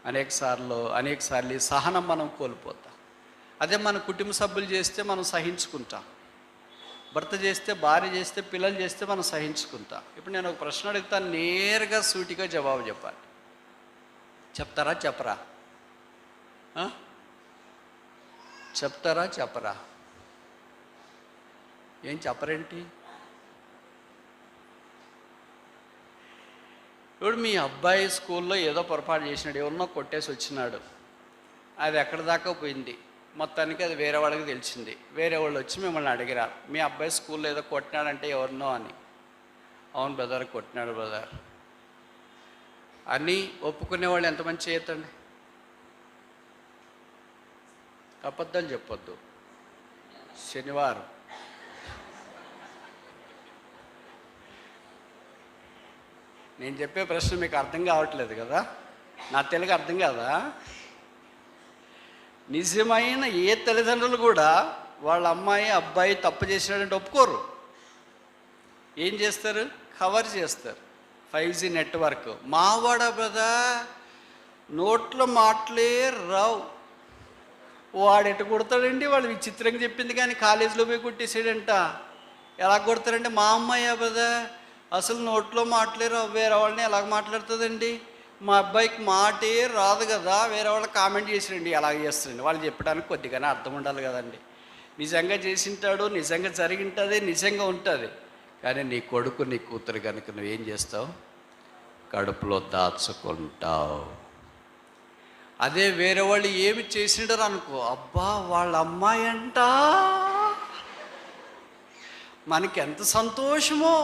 అనేకసార్లు సహనం మనం కోల్పోతాం. అదే మన కుటుంబ సభ్యులు చేస్తే మనం సహించుకుంటాం. భర్త చేస్తే, భార్య చేస్తే, పిల్లలు చేస్తే మనం సహించుకుంటాం. ఇప్పుడు నేను ఒక ప్రశ్న అడుగుతాను, నేరుగా సూటిగా జవాబు చెప్పాలి. చెప్తారా చెప్పరా? చెప్తారా చెప్పరా? ఏం చెప్పరేంటి? ఇప్పుడు మీ అబ్బాయి స్కూల్లో ఏదో పొరపాటు చేసినాడు, ఎవరినో కొట్టేసి వచ్చినాడు, అది ఎక్కడి దాకా పోయింది, మొత్తానికి అది వేరే వాళ్ళకి తెలిసింది. వేరే వాళ్ళు వచ్చి మిమ్మల్ని అడిగిరా, మీ అబ్బాయి స్కూల్లో ఏదో కొట్టినాడంటే ఎవరినో అని. అవును బ్రదర్, కొట్టినాడు బ్రదర్ అని ఒప్పుకునే వాళ్ళు ఎంతమంది చేయొద్దండి? అబద్ధాలు చెప్పొద్దు. శనివారం నేను చెప్పే ప్రశ్న మీకు అర్థం కావట్లేదు కదా? నా తెలుగు అర్థం కాదా? నిజమైన ఏ తల్లిదండ్రులు కూడా వాళ్ళ అమ్మాయి అబ్బాయి తప్పు చేసినాడంటే ఒప్పుకోరు. ఏం చేస్తారు? కవర్ చేస్తారు. 5G network. మావాడ బ్రదర్ నోట్లో మాటలే రావు, వాడు ఎటు కొడతాడండి, వాళ్ళు విచిత్రంగా చెప్పింది కానీ కాలేజీలో పోయి కొట్టేసాడంట. ఎలా కొడతారంటే, మా అమ్మాయి బ్రదర్ అసలు నోట్లో మాటలే రావు, వేరే వాళ్ళని ఎలాగ మాట్లాడుతుందండి, మా అబ్బాయికి మాటే రాదు కదా, వేరే వాళ్ళు కామెంట్ చేసిరండి, అలాగ చేస్తారండి. వాళ్ళు చెప్పడానికి కొద్దిగానే అర్థం ఉండాలి కదండి. నిజంగా చేసింటాడు, నిజంగా జరిగింటుంది, నిజంగా ఉంటుంది. కానీ నీ కొడుకు నీ కూతురు కనుక నువ్వేం చేస్తావు? కడుపులో దాచుకుంటావు. అదే వేరే వాళ్ళు ఏమి చేసిండారు అనుకో, అబ్బా వాళ్ళ అమ్మాయి అంట, మనకి ఎంత సంతోషమో,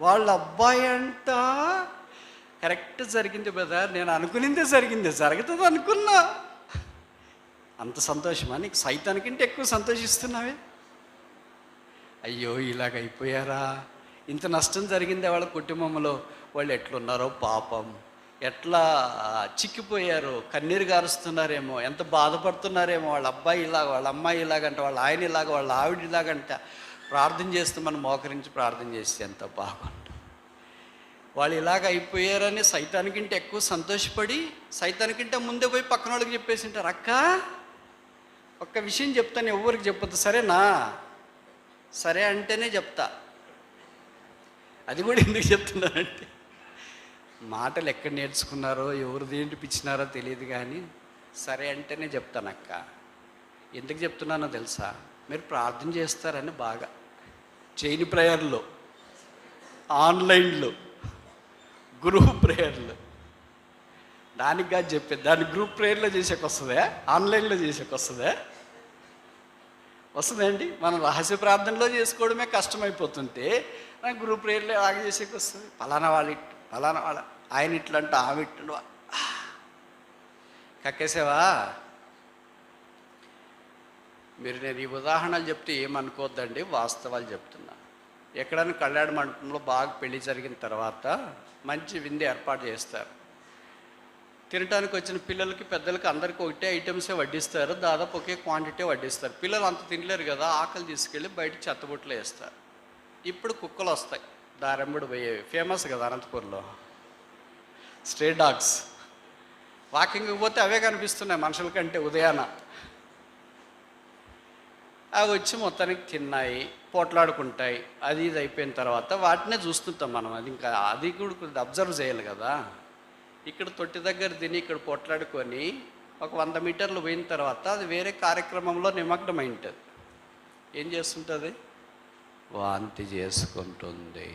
వాళ్ళ అబ్బాయి అంట కరెక్ట్ జరిగింది బ్రదర్, నేను అనుకునిందే జరిగింది, జరుగుతుంది అనుకున్నా. అంత సంతోషమా నీకు? సైతానికంటే ఎక్కువ సంతోషిస్తున్నావే. అయ్యో ఇలాగ అయిపోయారా, ఇంత నష్టం జరిగింది వాళ్ళ కుటుంబంలో, వాళ్ళు ఎట్లున్నారో పాపం, ఎట్లా చిక్కిపోయారో, కన్నీరు గారుస్తున్నారేమో, ఎంత బాధపడుతున్నారేమో, వాళ్ళ అబ్బాయి ఇలాగ, వాళ్ళ అమ్మాయి ఇలాగంట, వాళ్ళ ఆయన ఇలాగ, వాళ్ళ ఆవిడ ఇలాగంట. ప్రార్థన చేస్తే మనం మోకరించి ప్రార్థన చేస్తే ఎంత బాగుంటుంది. వాళ్ళు ఇలాగ అయిపోయారని సైతానికంటే ఎక్కువ సంతోషపడి, సైతానికంటే ముందే పోయి పక్కన వాళ్ళకి చెప్పేసి ఉంటారు. అక్క ఒక్క విషయం చెప్తాను, ఎవరికి చెప్పొద్దు, సరేనా? సరే అంటేనే చెప్తా. అది కూడా ఎందుకు చెప్తున్నానంటే, మాటలు ఎక్కడ నేర్చుకున్నారో, ఎవరు దేంటి పిచ్చినారో తెలియదు కానీ సరే అంటేనే చెప్తాను అక్క. ఎందుకు చెప్తున్నానో తెలుసా? మీరు ప్రార్థన చేస్తారని బాగా చైన్ ప్రేయర్లో, ఆన్లైన్లో, గ్రూప్ ప్రేయర్లు, దానికి కాదు చెప్పేది. దాన్ని గ్రూప్ ప్రేయర్లో చేసేకి వస్తుందా? ఆన్లైన్లో చేసేకి వస్తుందా? వస్తుందండి. మనం రహస్య ప్రార్థనలో చేసుకోవడమే కష్టమైపోతుంటే నాకు గ్రూప్ ప్రేయర్లో అలాగే చేసేకి వస్తుంది. ఫలానా వాళ్ళ ఆయన ఇట్లంట, ఆమె ఇట్లా కక్కేసావా? మీరు నేను ఈ ఉదాహరణలు చెప్తే ఏమనుకోవద్దండి, వాస్తవాలు చెప్తున్నా. ఎక్కడైనా కళ్యాణ మండపంలో బాగా పెళ్లి జరిగిన తర్వాత మంచి విందు ఏర్పాటు చేస్తారు. తినడానికి వచ్చిన పిల్లలకి పెద్దలకి అందరికీ ఒకటే ఐటమ్సే వడ్డిస్తారు, దాదాపు ఒకే క్వాంటిటీ వడ్డిస్తారు. పిల్లలు అంత తినలేరు కదా, ఆకలి తీసుకెళ్ళి బయట చెత్తబుట్టలో వేస్తారు. ఇప్పుడు కుక్కలు వస్తాయి దారెంబడి పోయేవి, ఫేమస్ కదా అనంతపూర్లో, స్ట్రే డాగ్స్. వాకింగ్కి పోతే అవే కనిపిస్తున్నాయి మనుషుల కంటే ఉదయాన. అవి వచ్చి మొత్తానికి తిన్నాయి, పోట్లాడుకుంటాయి. అది ఇది అయిపోయిన తర్వాత వాటినే చూస్తుంటాం మనం. అది ఇంకా అది కూడా కొద్దిగా అబ్జర్వ్ చేయాలి కదా. ఇక్కడ తొట్టి దగ్గర తిని ఇక్కడ పోట్లాడుకొని ఒక 100 మీటర్లు పోయిన తర్వాత అది వేరే కార్యక్రమంలో నిమగ్నమై ఉంటుంది. ఏం చేస్తుంటుంది? వాంతి చేసుకుంటుంది.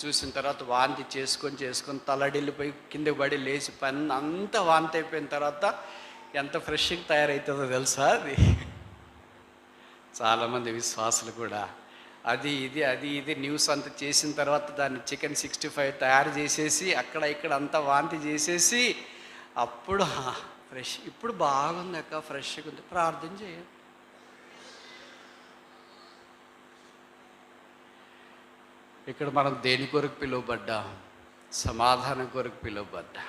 చూసిన తర్వాత వాంతి చేసుకొని తలడిల్లిపోయి కింద పడి లేచి పని అంతా వాంతి అయిపోయిన తర్వాత ఎంత ఫ్రెష్గా తయారవుతుందో తెలుసా? అది చాలామంది విశ్వాసులు కూడా అది ఇది న్యూస్ అంతా చేసిన తర్వాత దాన్ని చికెన్ 65 తయారు చేసేసి అక్కడ ఇక్కడ అంతా వాంతి చేసేసి అప్పుడు ఫ్రెష్, ఇప్పుడు బాగుంది అక్క, ఫ్రెష్గా ఉంది, ప్రార్థన చేయండి. ఇక్కడ మనం దేని కొరకు పిలువబడ్డా? సమాధానం కొరకు పిలువబడ్డా.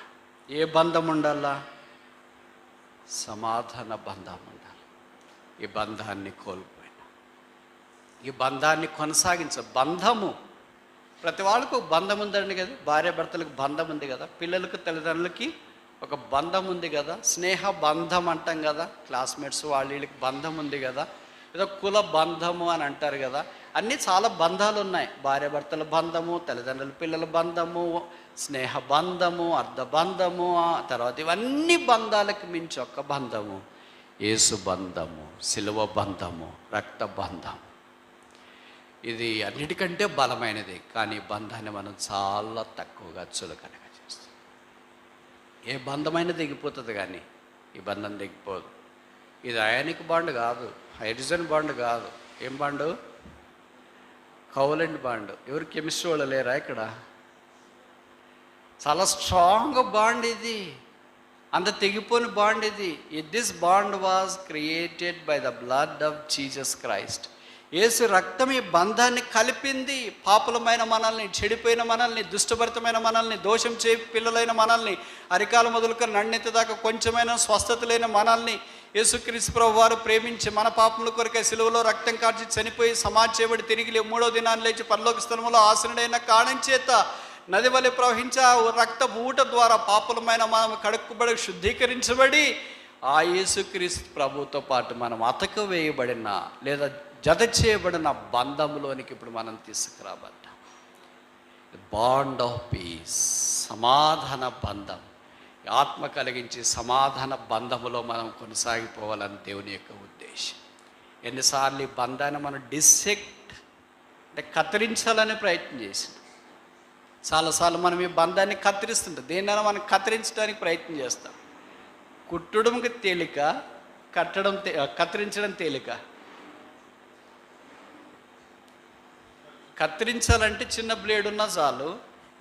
ఏ బంధం ఉండాలా? సమాధాన బంధం ఉండాలి. ఈ బంధాన్ని కోల్పోయినా, ఈ బంధాన్ని బంధము ప్రతి వాళ్ళకు ఒక బంధం ఉందండి కదా. భార్యాభర్తలకు బంధం ఉంది కదా, పిల్లలకు తల్లిదండ్రులకి ఒక బంధం ఉంది కదా, స్నేహ బంధం అంటాం కదా, క్లాస్మేట్స్ వీళ్ళకి బంధం ఉంది కదా, ఏదో కుల బంధము అని అంటారు కదా. అన్నీ చాలా బంధాలు ఉన్నాయి. భార్యాభర్తల బంధము, తల్లిదండ్రుల పిల్లల బంధము, స్నేహ బంధము, అర్ధ బంధము, తర్వాత ఇవన్నీ బంధాలకు మించి ఒక్క బంధము, యేసు బంధము, సిలువ బంధము, రక్త బంధం. ఇది అన్నిటికంటే బలమైనది. కానీ బంధాన్ని మనం చాలా తక్కువగా చులకనగా చేస్తాం. ఏ బంధమైనా దిగిపోతుంది కానీ ఈ బంధం దిగిపోదు. ఇది అయానిక్ బాండ్ కాదు, హైడ్రోజన్ బాండ్ కాదు. ఏం బాండు? Covalent bond. ఎవరు కెమిస్ట్రీ వాళ్ళు లేరా ఇక్కడ? చాలా స్ట్రాంగ్ బాండ్ ఇది, అంత తెగిపోని బాండ్ ఇది. This bond was created by the blood of Jesus Christ. Yesu రక్తం ఈ బంధాన్ని కలిపింది. పాపులమైన మనల్ని, చెడిపోయిన మనల్ని, దుష్టభరితమైన మనల్ని, దోషం చే పిల్లలైన మనల్ని, అరికాల మొదలుకొని నన్నెత్తి దాకా కొంచెమైన స్వస్థత లేని మనల్ని యేసుక్రీస్తు ప్రభువు వారు ప్రేమించి మన పాపముల కొరకే సిలువలో రక్తం కార్చి చనిపోయి సమాధి చేయబడి తిరిగి 3వ దినాన్ని లేచి పరలోక స్థలములో ఆసనుడైన కారణం చేత నది వలె ప్రవహించే ఆ రక్త ఊట ద్వారా పాపులమైన మనం కడుక్కుబడి శుద్ధీకరించబడి ఆ యేసుక్రీస్తు ప్రభువుతో పాటు మనం అతక వేయబడిన లేదా జత చేయబడిన బంధంలోనికి ఇప్పుడు మనం తీసుకురాబడ్డాం. బాండ్ ఆఫ్ పీస్, సమాధాన బంధం. ఆత్మ కలిగించి సమాధాన బంధములో మనం కొనసాగిపోవాలని దేవుని యొక్క ఉద్దేశం. ఎన్నిసార్లు ఈ బంధాన్ని మనం డిసెక్ట్ అంటే కత్తిరించాలని ప్రయత్నం చేసినాం. చాలాసార్లు మనం ఈ బంధాన్ని కత్తిరిస్తుంటాం. దేన్నైనా మనం కత్తిరించడానికి ప్రయత్నం చేస్తాం. కుట్టడంకి తేలిక, కత్తిరించడం తేలిక. కత్తిరించాలంటే చిన్న బ్లేడ్ ఉన్నా చాలు.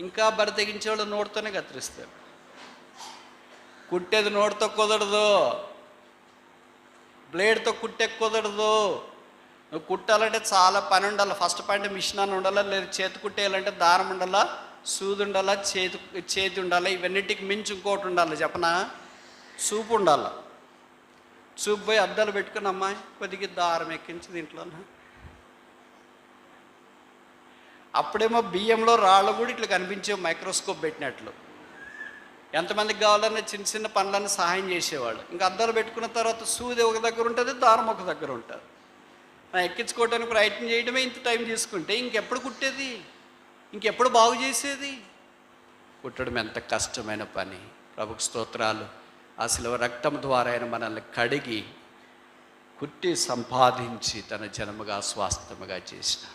ఇంకా బరితెగించే వాళ్ళు నోటితోనే కత్తిరిస్తారు. కుట్టేది నోటితో కుదరదు, బ్లేడ్తో కుట్టే కుదరదు. నువ్వు కుట్టాలంటే చాలా పని ఉండాలి. ఫస్ట్ పాయింట్ మిషన్ అని ఉండాలా, లేదా చేతి కుట్టేయాలంటే దారం ఉండాలా, సూది ఉండాలా, చేతి ఉండాలి. ఇవన్నిటికి మించి ఇంకోటి ఉండాలి చెప్పనా? చూపు ఉండాలి. చూపు పోయి అద్దాలు పెట్టుకుని అమ్మాయి కొద్దిగా దారం ఎక్కించి దీంట్లో. అప్పుడేమో బియ్యంలో రాళ్ళు కూడా ఇట్లా కనిపించే మైక్రోస్కోప్ పెట్టినట్లు. ఎంతమందికి కావాలన్నా చిన్న చిన్న పనులన్నీ సహాయం చేసేవాళ్ళు. ఇంకా అద్దాలు పెట్టుకున్న తర్వాత సూది ఒక దగ్గర ఉంటుంది, దారం ఒక దగ్గర ఉంటుంది. ఎక్కించుకోవడానికి ప్రయత్నం చేయడమే ఇంత టైం తీసుకుంటే ఇంకెప్పుడు కుట్టేది, ఇంకెప్పుడు బాగు చేసేది? కుట్టడం ఎంత కష్టమైన పని. ప్రభుకు స్తోత్రాలు. ఆ శిలువ రక్తం ద్వారా ఆయన మనల్ని కడిగి కుట్టి సంపాదించి తన జనముగా స్వాస్థ్యముగా చేసిన